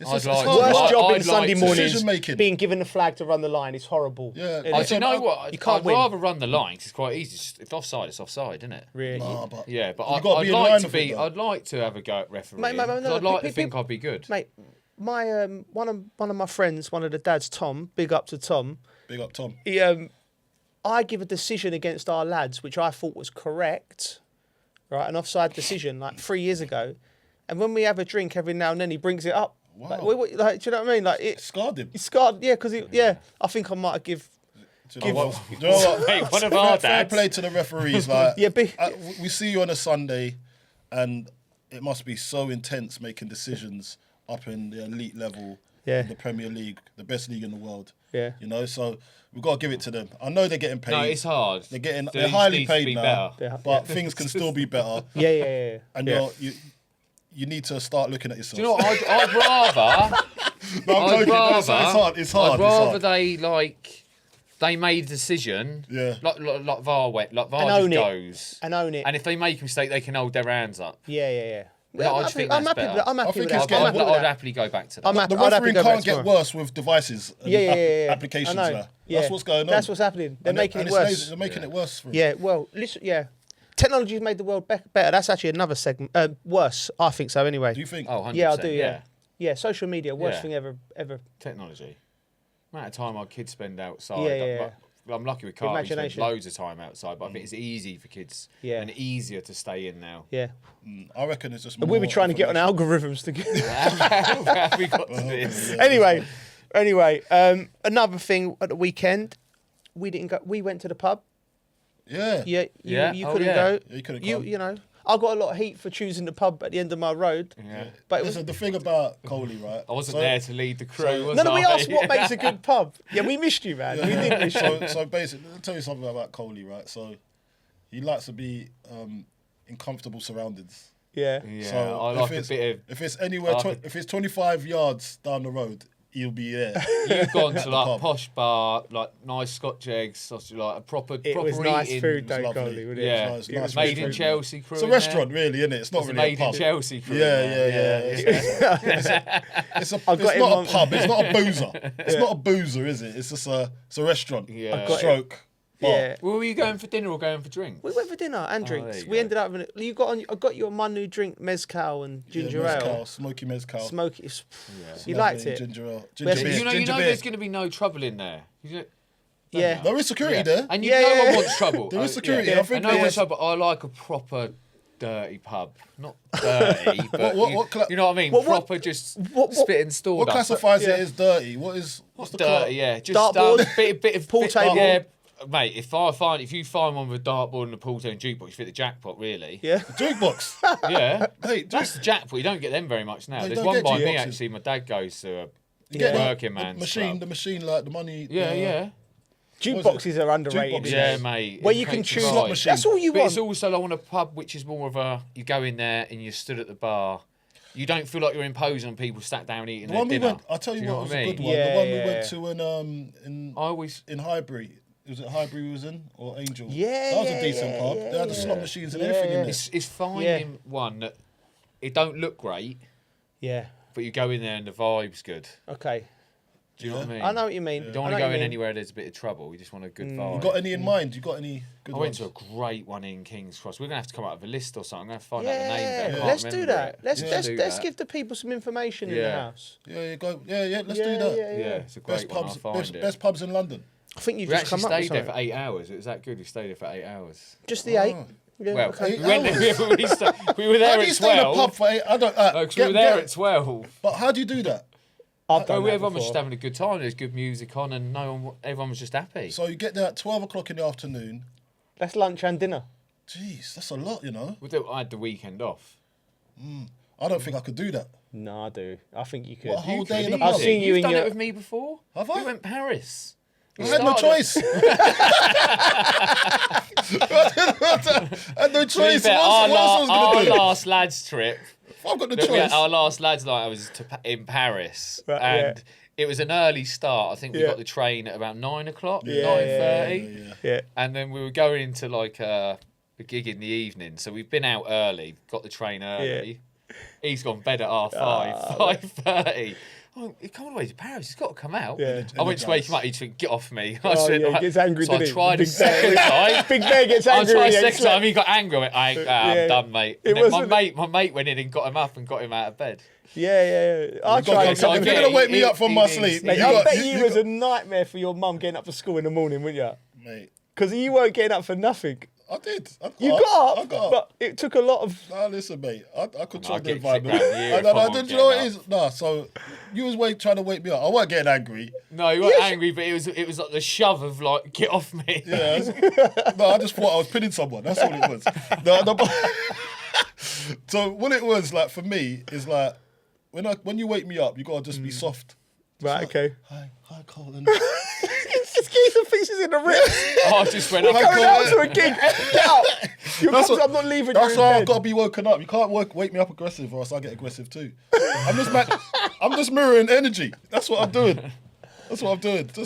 Worst job in Sunday morning being given the flag to run the line is horrible. Yeah. Do you know what? You can't I'd rather run the line because it's quite easy. If offside, it's offside, isn't it? Really? Nah, but but I'd like to have a go at refereeing. I'd like to think I'd be good. Mate, my one of my friends, one of the dads, Tom. Big up to Tom. Big up, Tom. I give a decision against our lads, which I thought was correct, right? An offside decision like 3 years ago. And when we have a drink every now and then, he brings it up. Wow. Like, do you know what I mean? Like it scarred him. He scarred, yeah, because I think I might have Do you know what? Mate, one of our dads. Fair play to the referees. Like, we see you on a Sunday, and it must be so intense making decisions up in the elite level in the Premier League, the best league in the world. Yeah. You know, so we've got to give it to them. I know they're getting paid. No, it's hard. They're highly paid now, but things can still be better. Yeah. And you need to start looking at yourself. Do you know what? I'd rather. No, I'm joking. It's hard. I'd rather they made a decision. Yeah. Like VAR just goes and own it. And if they make a mistake, they can hold their hands up. Yeah. I just think that's better. I'm happy with that. I'd happily go back to that. The refereeing can't get worse with devices and applications now. Yeah. That's what's going on. That's what's happening. They're making it worse. They're making it worse. Yeah, well, listen, Technology's made the world better. That's actually another segment. Worse, I think so. Anyway. Do you think? Oh, 100%. Yeah, I do. Yeah. Social media, worst Yeah. thing ever. Technology. Amount of time our kids spend outside. Yeah. I'm lucky with Carl. He spends Imagination. loads of time outside, but I think it's easy for kids and easier to stay in now. Yeah. I reckon it's just. And more we'll be trying to get on algorithms to get. How have we got to this? Anyway, another thing at the weekend, we didn't go. We went to the pub. Yeah. Yeah, Yeah. you Oh, couldn't yeah. go. Yeah, you couldn't You come. you know, I got a lot of heat for choosing the pub at the end of my road. Yeah. But it was, Listen, the thing about Coley, right? I wasn't there to lead the crew, was no, I? we asked what makes a good pub. Yeah, we missed you, man. We did miss you. So basically, I'll tell you something about Coley, right? So he likes to be in comfortable surroundings. Yeah. Yeah, So I like a bit of... if it's anywhere, if it's 25 yards down the road, he'll be there. You've gone to like a pub. posh bar, like nice Scotch eggs, sausage, like a proper It was eating. nice food, though, lovely. Coley, wasn't it? Yeah, It's nice made food. in Chelsea crew. It's a in there. restaurant, really, isn't it? It's not It's a really a made pub. in Chelsea crew. Yeah, in there. It's got not him a on- pub. It's not a boozer. It's not a boozer, is it? It's just it's a restaurant. Yeah. got it. Stroke. bar. Yeah. Well, were you going for dinner or going for drinks? We went for dinner and there drinks. you We go. ended up. I got you my new drink, mezcal and ginger Yeah, ale. mezcal, smoky mezcal. Smoky. Yeah. You liked Lovely it. Ginger ale. But Ginger beer. You know ginger beer. there's going to be no trouble in there. Yeah. There is security Yeah. there. And Yeah, no yeah. one wants trouble. There is Oh, security. yeah. I think no one wants there's- trouble. I like a proper dirty pub. Not dirty, but you know what I mean? what- proper just what- spit and store. What classifies it as dirty? What's the dirty? Yeah, just Dartboard? bit of Pool table? Yeah, mate. If you find one with a dartboard and a pool table and jukebox, you fit the jackpot. Really? Yeah. jukebox? Yeah. Hey, That's the jackpot. You don't get them very much now. No, you There's don't one get by me jukeboxes. actually. My dad goes to a You get working man's machine, club. the machine, like the money. Yeah. Jukeboxes are underrated. Jukeboxes. isn't Yeah, it? mate. Where It you can takes choose. pride. Slot machine. That's all you But want. it's also I want a pub which is more of a you go in there and you stood at the bar. You don't feel like you're imposing on people sat down eating The their one we dinner. went. I'll tell you Do know what was I a mean? good one. Yeah, the one we yeah. went to in I always in Highbury. Was it Highbury we was in or Angel? Yeah, that was yeah, a decent yeah, pub. yeah, They had the yeah. slot machines and Yeah, everything in yeah. there. it's finding one that it don't look great, Yeah. but you go in there and the vibe's good. Okay. Do you know what I mean? I know what you mean. You don't want to go in anywhere there's a bit of trouble. You just want a good vibe. You got any in mind? You got any good I went ones? to a great one in King's Cross. We're gonna have to come up with a list or something. I'm gonna have to find out the name of it. I Yeah. can't Let's do remember that. it. Let's do give the people some information in the Yeah. house. Yeah, go. Yeah. Let's Yeah, do that. yeah, Yeah, it's a Best great one. pubs, I'll find it. best pubs in London. I think you've We just actually come up with stayed there something. for 8 hours. It was that good. We stayed there for 8 hours. Just the 8. Oh. Yeah, Well, okay. we went there. We were How there do you at stay in a 12. pub for 8? I don't. Because we were there at 12. But how do you do that? I've done that Everyone was before. just having a good time. There's good music on, and everyone was just happy. So you get there at 12 o'clock in the afternoon. That's lunch and dinner. Jeez, that's a lot, you know. I had the weekend off. I don't think I could do that. No, I do. I think you could. What, a whole You day could in a I've pub? seen you You've in done your- it with me before. Have We I? went Paris. I had no choice. I had no choice. What else was I Our going to do? last lads trip. I've got the Look, choice. our last lads night, I was in Paris, Right, and it was an early start. I think we Yeah. got the train at about 9 o'clock, Yeah, 9:30, Yeah. and then we were going into like a gig in the evening. So we've been out early, got the train early. He's gone bed at half 5:30. Oh, come all the way to Paris. He's got to come out. Yeah. I went to wake him up. He said, "Get off me." I Oh, said, yeah, he gets angry, So I doesn't he? tried a Big second time. Big Bear gets I angry. tried a when he second slept. time. He got angry. I went, I'm Yeah. done, mate. It And then wasn't- my mate went in and got him up and got him out of bed. Yeah. I You gotta tried. go- So if yeah, you're going to wake me he- up from he my needs- sleep, Mate, you I got- bet you- you you was got- a nightmare for your mum getting up for school in the morning, wouldn't you? Mate, Because you weren't getting up for nothing. I did. You got I up, got up. but it took a lot of. Nah, listen, mate. I control I'd the get kicked environment. round the ear if I I'm did. You know what it getting is? Nah. So you was trying to wake me up. I wasn't getting angry. No, he wasn't angry, but it was like the shove of like, get off me. Yeah. No, I just thought I was pinning someone. That's all it was. No, so what it was like for me is like when you wake me up, you gotta just be soft. Right, okay. Hi, Carlton. Geezer thinks he's in the rip. I just went up. Like, Going out to a gig. Get out. I'm not leaving you That's in why I've bed. got to be woken up. You can't wake me up aggressive, or else I get aggressive too. I'm just mirroring energy. That's what I'm doing. Just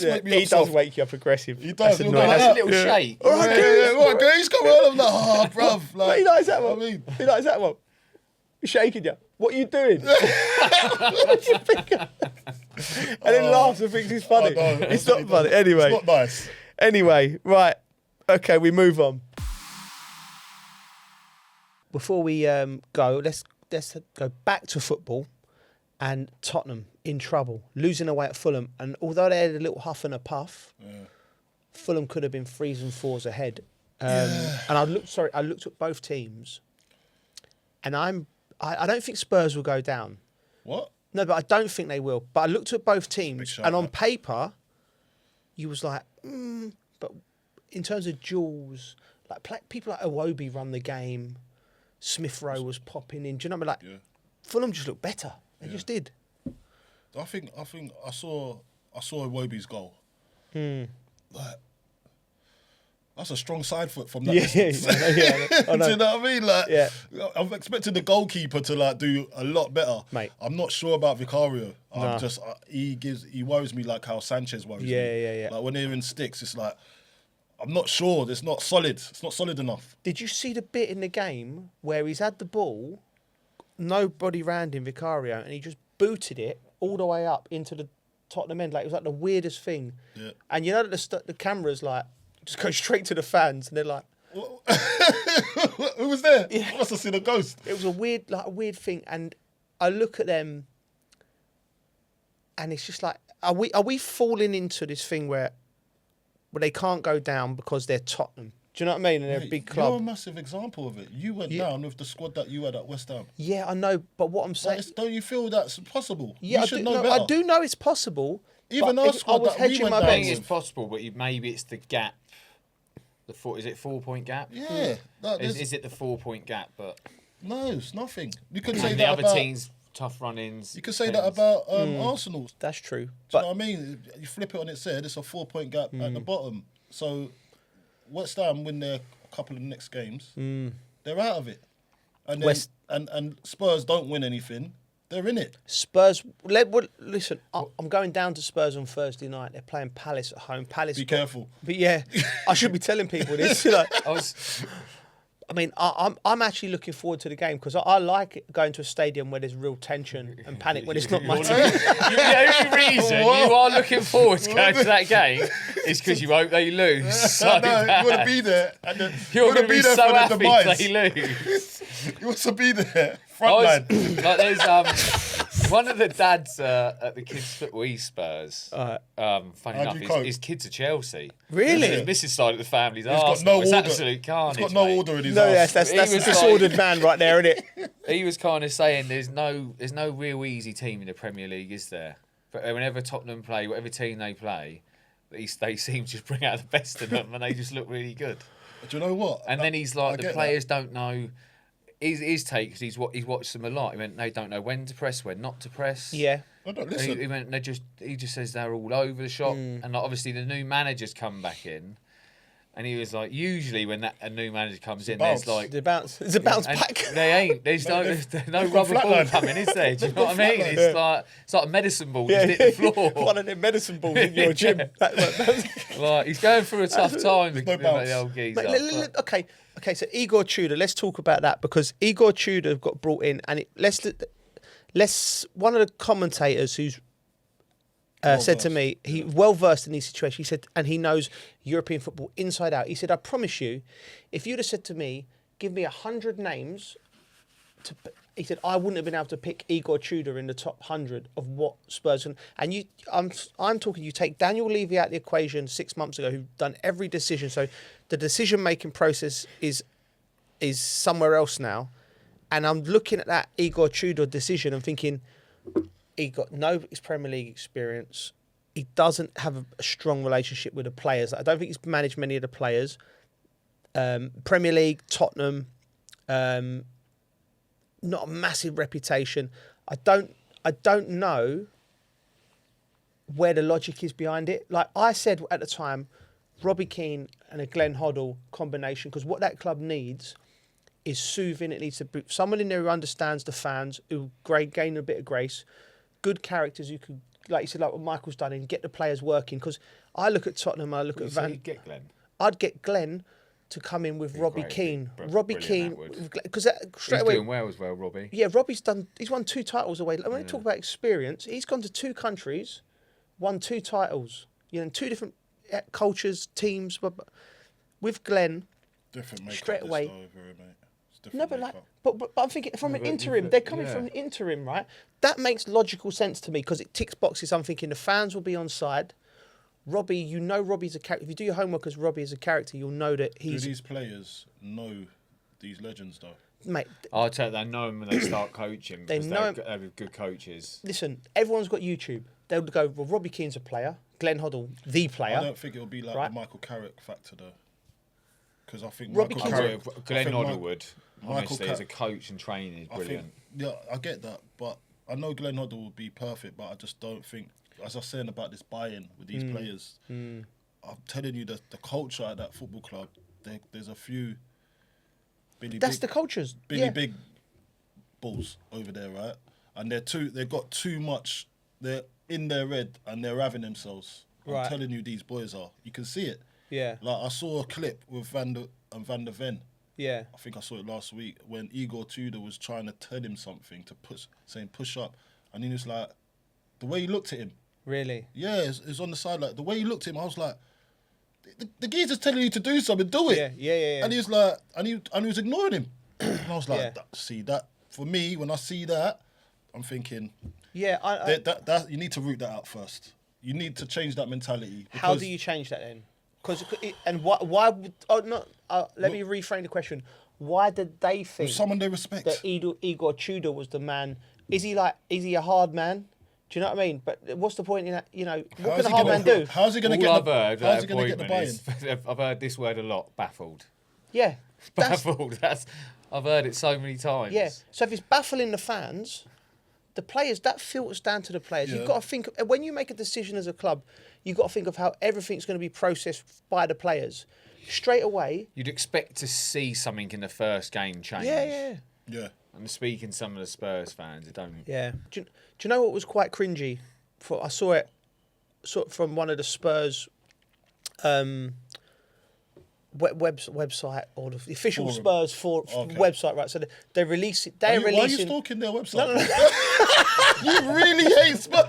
Yeah, wake me up he does soft. wake you up aggressive. He does. That's You're annoying. like That's a that. little shake. All right, Yeah, what, girl? He's coming on. I'm like, oh, bruv. Like, He likes that one. I mean, He likes that one. He's shaking you. What are you doing? What do you think? And then laughs and thinks it's funny. oh, no, It's not funny. Anyway. it's not nice. Anyway, right. Okay, we move on. before we go, let's go back to football. And Tottenham in trouble, losing away at Fulham. And although they had a little huff and a puff, Fulham could have been 3s and 4s ahead. And I looked at both teams, and I don't think Spurs will go down. What? No, but I don't think they will. But I looked at both teams, and on paper, you was like, but in terms of duels, like people like Iwobi run the game, Smith Rowe was popping in. Do you know what I mean? Like, Fulham just looked better. They just did. I think I saw Iwobi's goal. Like, that's a strong side foot from that distance. I know. Do you know what I mean? Like, I'm expecting the goalkeeper to like do a lot better. Mate. I'm not sure about Vicario. I'm just he worries me like how Sanchez worries me. Yeah. Like when they're in sticks, it's like I'm not sure. It's not solid. It's not solid enough. Did you see the bit in the game where he's had the ball, nobody round him, Vicario, and he just booted it all the way up into the Tottenham end? Like, it was like the weirdest thing. Yeah. And you know that the cameras like just go straight to the fans, and they're like, who was there? Yeah. I must have seen a ghost. It was a weird thing. And I look at them, and it's just like, are we falling into this thing where they can't go down because they're Tottenham? Do you know what I mean? And they're a big club. You're a massive example of it. You went down with the squad that you had at West Ham. Yeah, I know, but what I'm saying... Don't you feel that's possible? Yeah, you should know better. I do know it's possible. Even our squad that we went down I think it's possible, but maybe it's the gap. Is it 4-point gap? Yeah. Is it the 4-point gap? But no, it's nothing. You could say the that other about teams' tough run-ins. You could say that about Arsenal. That's true. Do you know what I mean? You flip it on its head, it's a 4-point gap at the bottom. So West Ham win their couple of next games, they're out of it. And then, and Spurs don't win anything, they're in it. Spurs, listen, I'm going down to Spurs on Thursday night. They're playing Palace at home. Palace. Be careful. But yeah, I should be telling people this. I'm actually looking forward to the game because I like going to a stadium where there's real tension and panic when it's not my team. The only reason you are looking forward to going to that game is because you hope they lose. So no, you want to be there. And you're going to be so happy if they lose. You want to be there. Front line. Like there's one of the dads at the kids' football Spurs. Funny enough, his kids are Chelsea. Really? His missus side of the family's He's got Arsenal. no It's order. absolute carnage. He's got no mate. order in his No, house. that's a disordered man right there, isn't it? He was kind of saying there's no real easy team in the Premier League, is there? But whenever Tottenham play, whatever team they play, they seem to just bring out the best in them, and they just look really good. Do you know what? And then he's like, the players don't know. His take, because he's watched them a lot. He went, they don't know when to press, when not to press. Yeah. I don't listen. He went, he just says they're all over the shop, and like, obviously the new managers come back in, and he was like, usually when a new manager comes in, there's like it's a bounce back. They ain't. There's no rubber ball coming, is there? Do you know what I mean? It's like a medicine ball just hit the floor. One of them medicine balls in your gym. Like, he's going through a tough time. The old geezer. Okay. So Igor Tudor. Let's talk about that because Igor Tudor got brought in, and let's one of the commentators who's said to me, he well versed in these situations. He said, and he knows European football inside out. He said, I promise you, if you'd have said to me, give me 100 names, he said, I wouldn't have been able to pick Igor Tudor in the top 100 of what Spurs can. And I'm talking, you take Daniel Levy out of the equation 6 months ago, who've done every decision. So the decision making process is somewhere else now. And I'm looking at that Igor Tudor decision and thinking, he got no Premier League experience. He doesn't have a strong relationship with the players. I don't think he's managed many of the players. Premier League, Tottenham, not a massive reputation. I don't know where the logic is behind it. Like I said at the time, Robbie Keane and a Glenn Hoddle combination, because what that club needs is soothing. It needs to be someone in there who understands the fans, who gain a bit of grace, good characters who could, like you said, like what Michael's done, and get the players working. Because I look at Tottenham, I look at Van. You'd get Glenn. I'd get Glenn to come in with Robbie Keane. Robbie Keane, because straight He's away doing well as well, Robbie. Yeah, Robbie's won 2 titles away. When we talk about experience, he's gone to 2 countries, won 2 titles. You know, 2 different cultures, teams. With Glenn, different straight away. No, but make like, up. but I'm thinking from No, an but interim. you've- They're coming yeah. from an interim, right? That makes logical sense to me because it ticks boxes. I'm thinking the fans will be on side. Robbie, you know Robbie's a character. If you do your homework as Robbie as a character, you'll know that Do he's these players know these legends though? mate. I'll tell you, they know him when they start coaching. They because know him- they're good coaches. Listen, everyone's got YouTube. They'll go, well, Robbie Keane's a player. Glenn Hoddle, the I player. don't think it'll be like Right. the Michael Carrick factor though, because I think Robbie Michael Keane's a- Carrick, Glenn I think Hoddle would, Michael honestly, as a Carrick- coach and trainer, is I brilliant. think, yeah, I get that, but I know Glenn Hoddle would be perfect, but I just don't think, as I was saying about this buy-in with these players, I'm telling you that the culture at that football club, there's a few That's the cultures. Billy Big balls over there, right? And they've got too much, they're in their head and they're having themselves. I'm Right. telling you, these boys are. You can see it. Yeah. Like, I saw a clip with Van der Ven. Yeah. I think I saw it last week when Igor Tudor was trying to tell him something saying push up, and he was like, the way he looked at him, Really. yeah, it's on the side, like the way he looked at him, I was like, the geezer's telling you to do something, do it. Yeah. And he was like, and he was ignoring him, and I was like, Yeah. see that for me when I see that, I'm thinking Yeah. I that you need to root that out first. You need to change that mentality. how because- do you change that then? And why would? Oh no. Let me reframe the question. Why did they think someone they respect? that Igor Tudor was the man? Is he a hard man? Do you know what I mean? But what's the point in that? You know, what can a hard man do? How's he going to All get? I've heard How's at he going to get the buy-in? appointment is, I've heard this word a lot, baffled. Yeah. That's, Baffled. I've heard it so many times. yeah. So if it's baffling the fans, the players, that filters down to the players. Yeah. You've got to think, when you make a decision as a club, you've got to think of how everything's going to be processed by the players. Straight away. You'd expect to see something in the first game change. Yeah. Yeah. I'm speaking to some of the Spurs fans. It don't. Yeah. Do you know what was quite cringy? I saw it sort of from one of the Spurs website or the official Forum. Spurs Okay. website, right? So they release it. Why They're are you releasing. stalking their website? You really hate Spurs.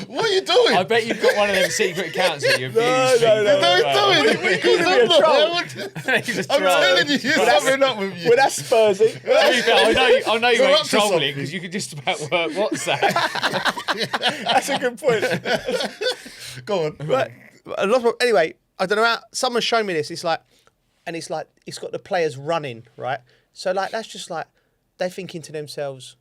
What are you doing? I bet you've got one of them secret accounts that you abuse. No. What are you doing? What are you He's doing? a troll. He's a I'm troll. telling you, you're something up with you. Well, that's Spursy. I know you We're ain't up to trolling something. because you could just about work WhatsApp. That's a good point. Go on. Right. Anyway, I don't know how. Someone's shown me this. It's like it's got the players running, right? So like that's just like they're thinking to themselves,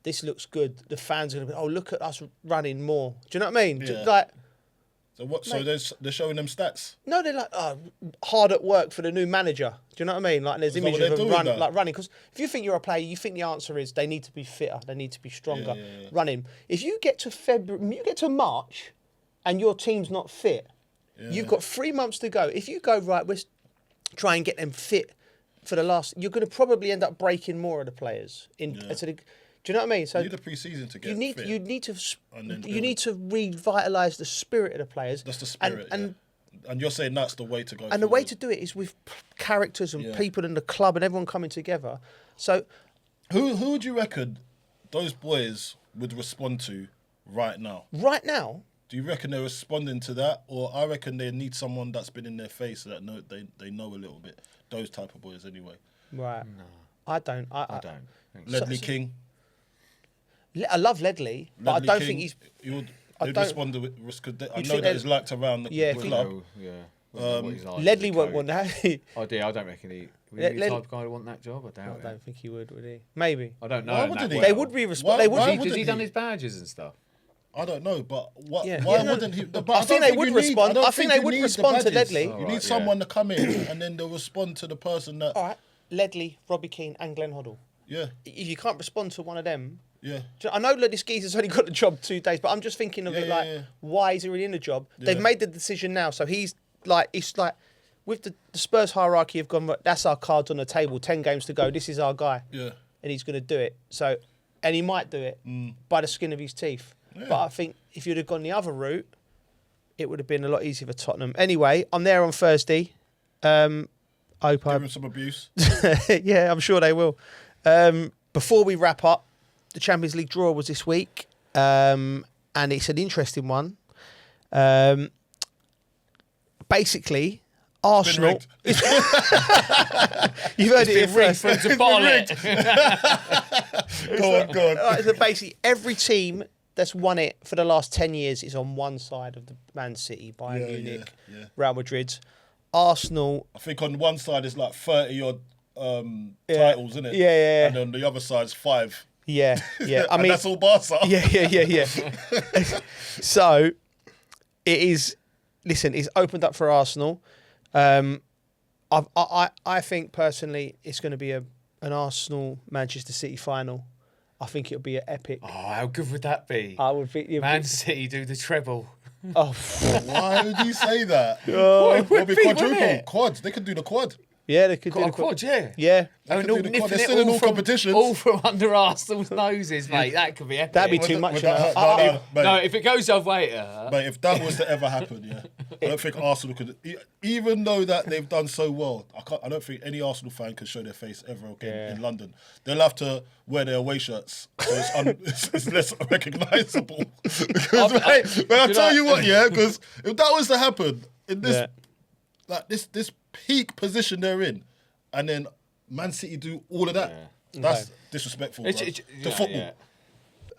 "This looks good." The fans are gonna be, "Oh, look at us running more." Do you know what I mean? Yeah. Like, So what? So they're showing them stats. no, they're like, "Oh, hard at work for the new manager." Do you know what I mean? Like, and there's Is that what images of they're them doing, though? running. Because if you think you're a player, you think the answer is they need to be fitter, they need to be stronger, Yeah. running. If you get to February, you get to March, and your team's not fit. You've got 3 months to go. If you go, right, we'll try and get them fit for the last, you're going to probably end up breaking more of the players. Do you know what I mean? So You need a pre-season to get fit. you need And then you build. need to revitalise the spirit of the players. That's the spirit. And you're saying that's the way to go. And the way forward. to do it is with characters and Yeah. people in the club and everyone coming together. So Who would you reckon those boys would respond to right now? right now, Do you reckon they're responding to that, or I reckon they need someone that's been in their face that they know a little bit? Those type of boys, anyway. right? No, I don't. I don't. think so. Ledley King. I love Ledley, but Ledley I don't King, think he's. They'd don't- respond to it. I think know that they'd- he's liked around the Yeah, the if he- club. No, yeah. What he's like as Ledley a won't coach. want that. I don't reckon he. Would Led- he be the Led- type of guy to want that job? I I doubt it. don't think he would he? Maybe. I don't know. Why him wouldn't that he? well. They would be respond. Why- They would. why be- Has wouldn't he done he? his badges and stuff? I don't know, but Yeah. why Yeah, no, wouldn't he? But I think don't they would you need- respond. don't I think they you would need the respond to badges. Ledley. You Alright, need someone to come in and then they'll respond to the person that. All right, Ledley, Robbie Keane, and Glenn Hoddle. Yeah, If you can't respond to one of them, yeah. I know that this geezer's only got the job 2 days, but I'm just thinking of Yeah, it yeah, like, yeah. why is he really in the job? They've Yeah. made the decision now, so he's like, it's like with the Spurs hierarchy have gone. That's our cards on the table. 10 games to go. This is our guy, Yeah. and he's going to do it. So, and he might do it by the skin of his teeth. Yeah. But I think if you'd have gone the other route, it would have been a lot easier for Tottenham. Anyway, I'm there on Thursday. Hope Give I him some abuse. yeah, I'm sure they will. Before we wrap up, the Champions League draw was this week, and it's an interesting one. Basically, Arsenal. rigged. You've heard it here first. From to bottle it. Go on. Right, so basically, every team that's won it for the last 10 years is on one side of the Man City, Bayern Munich, yeah. Real Madrid. Arsenal. I think on one side is like 30 odd titles, isn't it? Yeah. And on the other side's 5. Yeah. I And mean, that's all Barca. Yeah. So it is. Listen, it's opened up for Arsenal. I think personally, it's going to be an Arsenal Manchester City final. I think it'll be an epic. Oh, how good would that be? I would think Man City do the treble. Oh, Why would you say that? It would It'll be be, wouldn't quadruple. it? Quads. They could do the quad. yeah, they could Got do a the quad, yeah. Yeah, And could all do the quad. nipping They're it still in all all from, competitions. all from under Arsenal's noses, mate. That could be epic. that'd be too much. Would You know. that hurt? Mate. No, if it goes the other way, Mate, if that was to ever happen, yeah, I don't think Arsenal could. Even though that they've done so well, I don't think any Arsenal fan can show their face ever again in London. They'll have to wear their away shirts, so it's less recognisable. Because mate, but I tell you what, yeah, because if that was to happen in this, like this peak position they're in, and then Man City do all of that, that's disrespectful It's- bro, it's- to yeah, football. yeah.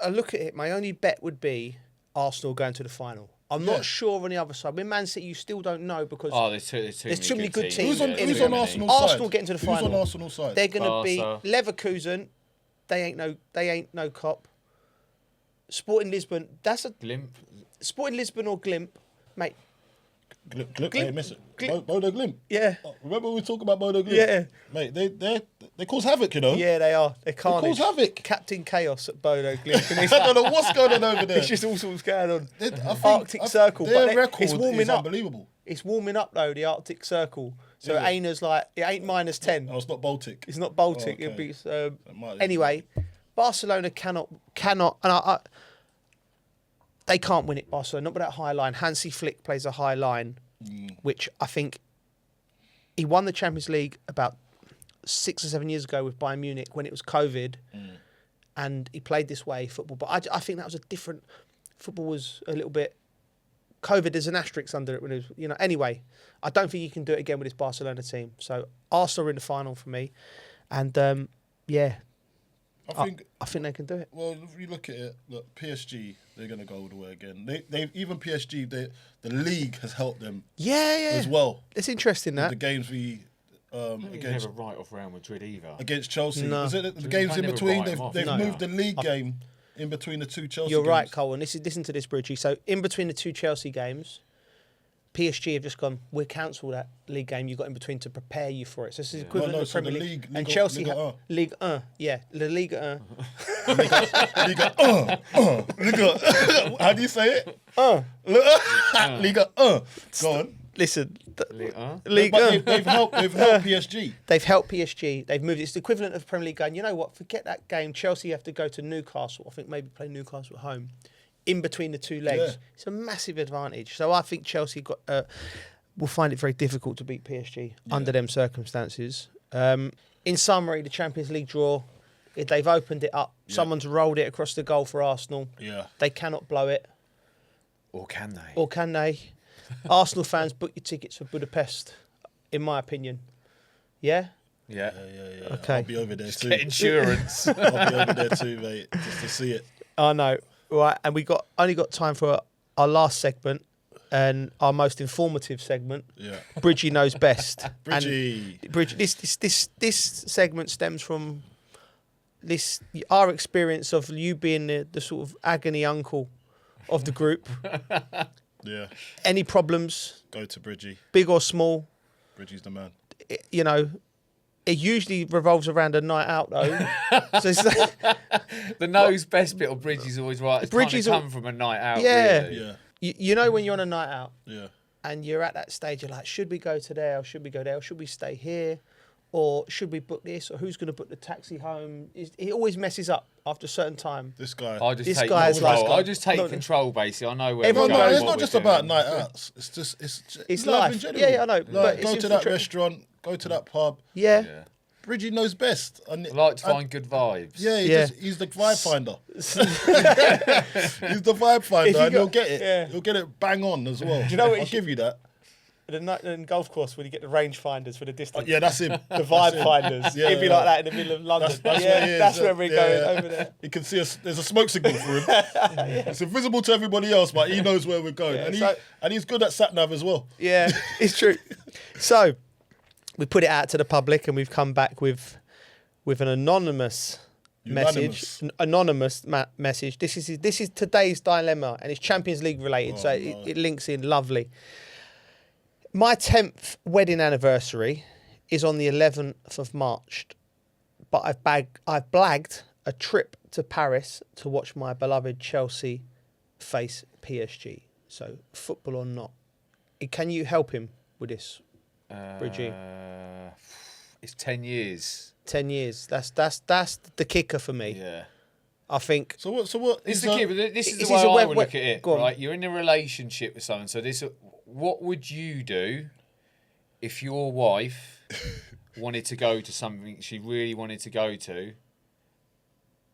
I look at it. My only bet would be Arsenal going to the final. I'm not sure on the other side. With Man City, you still don't know because there's too many good teams. Who's on, Yeah, who's too on many. Arsenal's side? Arsenal getting to the final. Who's on Arsenal's side? they're going to be Barca. Leverkusen. They ain't no cop. Sporting Lisbon. That's a Glimp. Sporting Lisbon or Glimp, mate. Glimp, hey, miss it. Bodo Glimp. Yeah. Oh, remember we talked about Bodo Glimp? Yeah. Mate, they cause havoc, you know? Yeah, they are. They're carnage. cause havoc. Captain Chaos at Bodo Glimp. I don't know what's going on over there. It's just all sorts going on. I think- Arctic Circle. Their But record it's warming is up. unbelievable. It's warming up though, the Arctic Circle. So Yeah. it ain't as like it ain't -10. Oh, it's not Baltic. It's not Baltic. Oh, okay. It'd be might be. anyway. Barcelona cannot, and they can't win it. Barcelona, not with that high line. Hansi Flick plays a high line, which I think he won the Champions League about 6 or 7 years ago with Bayern Munich when it was COVID, and he played this way football. But I think that was a different. Football was a little bit. COVID, there's an asterisk under it when it was, Anyway, I don't think you can do it again with this Barcelona team. So Arsenal are in the final for me, and yeah, I think, I think they can do it. well, if you look at it, look, PSG, they're going to go all the way again. They even PSG, the league has helped them Yeah. as well. It's interesting that. The games we You against never write off Real Madrid either. against Chelsea. No. Was it the You games can't in never between? write them off. They've No. moved the league game in between the two Chelsea You're games. right, Colin. Listen to this, Bridgey. So in between the two Chelsea games, PSG have just gone, we'll cancel that league game you got in between to prepare you for it. So this is equivalent to so Premier the League. league- And Liga- Chelsea Liga have Ligue 1. Yeah, La Liga 1. Liga, how do you say it? Liga, Go on. Listen, Huh? Ligue But 1. they've helped PSG. They've helped PSG. They've moved. It's the equivalent of the Premier League going, you know what, forget that game. Chelsea have to go to Newcastle. I think maybe play Newcastle at home. In between the two legs. Yeah. It's a massive advantage. So I think Chelsea will find it very difficult to beat PSG under them circumstances. In summary, the Champions League draw, they've opened it up. Yeah. Someone's rolled it across the goal for Arsenal. Yeah. They cannot blow it. Or can they? Or can they? Arsenal fans, book your tickets for Budapest, in my opinion. Yeah? Yeah. Yeah. Okay. I'll be over there too. Get insurance. I'll be over there too, mate, just to see it. I know. Right, and we only got time for our last segment and our most informative segment. Yeah. Bridgey knows best. Bridgey. And this segment stems from our experience of you being the sort of agony uncle of the group. Yeah. Any problems, Go to Bridgey. big or small, Bridgey's the man. it usually revolves around a night out though. So it's The nose best bit of Bridgey's always right. It's Bridgey's kind of come from a night out. Yeah. Really. Yeah. you know when you're on a night out Yeah. and you're at that stage, you're like, should we go to there or should we go there or should we stay here? Or should we book this? Or who's going to book the taxi home? It always messes up after a certain time. This guy. I just This take guy's control. like- I just take No, control, basically. I know where Everyone we're No, going, it's what not we're just doing. about night outs. It's life life. in general. Yeah, I know, but Like, it's go to that infiltrate- restaurant, go to that pub. Yeah. Yeah. Bridgey knows best. And, I like to find good vibes. Yeah, Yeah. he's the vibe finder. He's the vibe finder, If you and he'll got- get it. yeah. He'll get it bang on as well. you know what I'll you give you that. the golf course when you get the range finders for the distance. Yeah, that's him. The vibe finders. Yeah, He'd be yeah. like that in the middle of London. That's Where we're going over there. You can see there's a smoke signal for him. It's invisible to everybody else, but he knows where we're going. And he's good at sat-nav as well. Yeah, it's true. So, we put it out to the public and we've come back with an anonymous message. Message. This is today's dilemma and it's Champions League related, so it links in lovely. My 10th wedding anniversary is on the 11th of March, but I've blagged a trip to Paris to watch my beloved Chelsea face PSG. So, football or not. Can you help him with this, Bridgey? It's 10 years. 10 years. That's the kicker for me. Yeah. I think. So what? This is the key, but this is This the way is a I web- would look at it. go on. Right, you're in a relationship with someone. So what would you do if your wife wanted to go to something she really wanted to go to?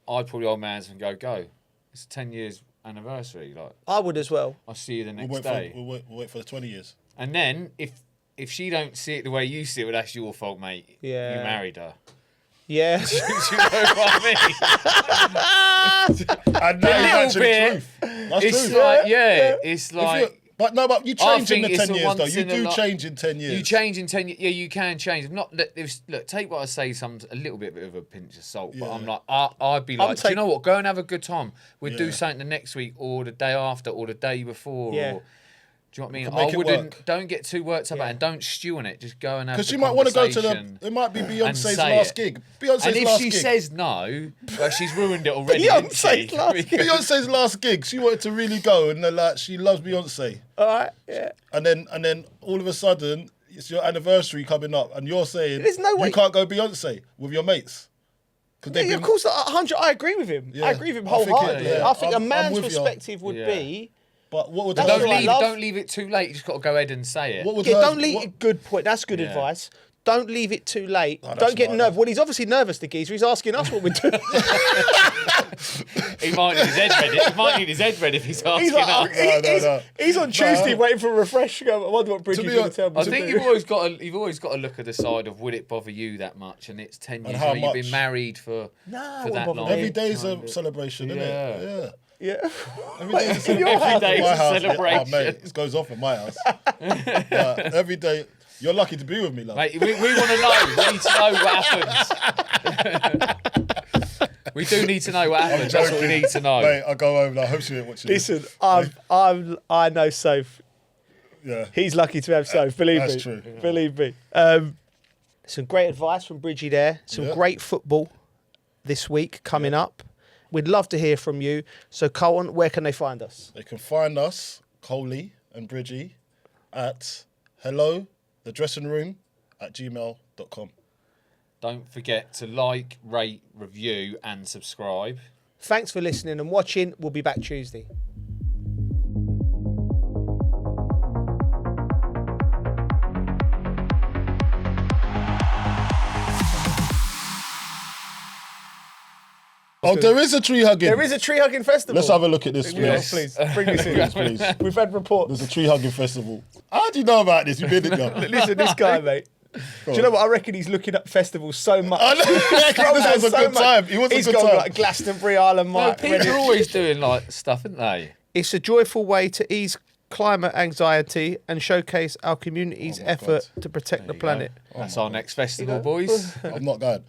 I'd probably hold my hands and go. It's 10 years anniversary. Like I would as well. I'll see you the next We'll day. wait for the 20 years. And then if she don't see it the way you see it, well, that's your fault, mate. Yeah. You married her. Yeah. Do you know what I mean? And that is actually bit. truth. That's It's true. like, it's like. But you I change in think the it's 10 a years, though. once You in a do li- change in 10 years. You change in 10 years. Yeah, you can change. I'm not, look, take what I say a little bit of a pinch of salt, but Yeah. I'm like, I'd be like, do you know what? Go and have a good time. We'll do Yeah. something the next week or the day after or the day before. Yeah. Or, do you know what I mean? can make I it wouldn't. work. Don't get too worked up Yeah. about it and don't stew on it. Just go and have Because the she might want to go to conversation it might be Beyonce's say last it. gig. Beyonce's And if last she gig. says no, well, she's ruined it already. hasn't she? Beyonce's last gig. Beyonce's last gig, she wanted to really go, and they're like, she loves Beyonce. All right. Yeah. And then all of a sudden, it's your anniversary coming up, and you're saying There's no way- you can't go Beyonce with your mates. Yeah, of course, 100. I agree with him. Yeah. I agree with him I think it- wholeheartedly. yeah. I think a I'm man's with you. perspective would Yeah. be. But what would That's the all right, love. Don't leave it too late. You just got to go ahead and say it. What would Yeah, hers- don't leave. what- Good point. That's good Yeah. advice. Don't leave it too late. that's Don't get smart, nervous. Well, he's obviously nervous, the geezer. He's asking us what we're doing. He might need his head ready. He might need his head ready if he's asking He's like, us. No. he's on Tuesday waiting for a refresh. I wonder what Bridgey's be going hon- to tell me I to think do. you've always got to look at the side of would it bother you that much, and it's 10 years. how You've much? been married for Nah, for it that wouldn't bother long. me. Every day's a celebration, isn't Yeah. it? Yeah. Yeah. Every day's a In celebration. your house? Every day My is a house, yeah. celebration. Oh, mate, it goes off at my house. But every day, you're lucky to be with me, love. Mate, we want to know. We need to know what happens. We do need to know what happens. That's what we need to know. Mate, I go home and I hope she ain't watching this. Listen, I know Soph. Yeah. He's lucky to have Soph. Believe That's me. true. Believe me. Some great advice from Bridgey there. Some Yeah. great football this week coming up. We'd love to hear from you. So, Carlton, where can they find us? They can find us, Coley and Bridgey, at hellodressing@gmail.com. Don't forget to like, rate, review, and subscribe. Thanks for listening and watching. We'll be back Tuesday. Oh, there is a tree hugging. There is a tree hugging festival. Let's have a look at this, Yes, please. please. Bring this in. Yes, please. We've had reports. There's a tree hugging festival. How do you know about this? You been it now. Listen, this guy, mate. Do you know what? I reckon he's looking up festivals so much. I know. This was a good time. It was a He's good gone time. like Glastonbury, Isle of No, Wight. people are always doing like stuff, aren't they? It's a joyful way to ease climate anxiety and showcase our community's Oh my effort God. to protect the There you planet. go. That's our next festival, boys. I'm not going.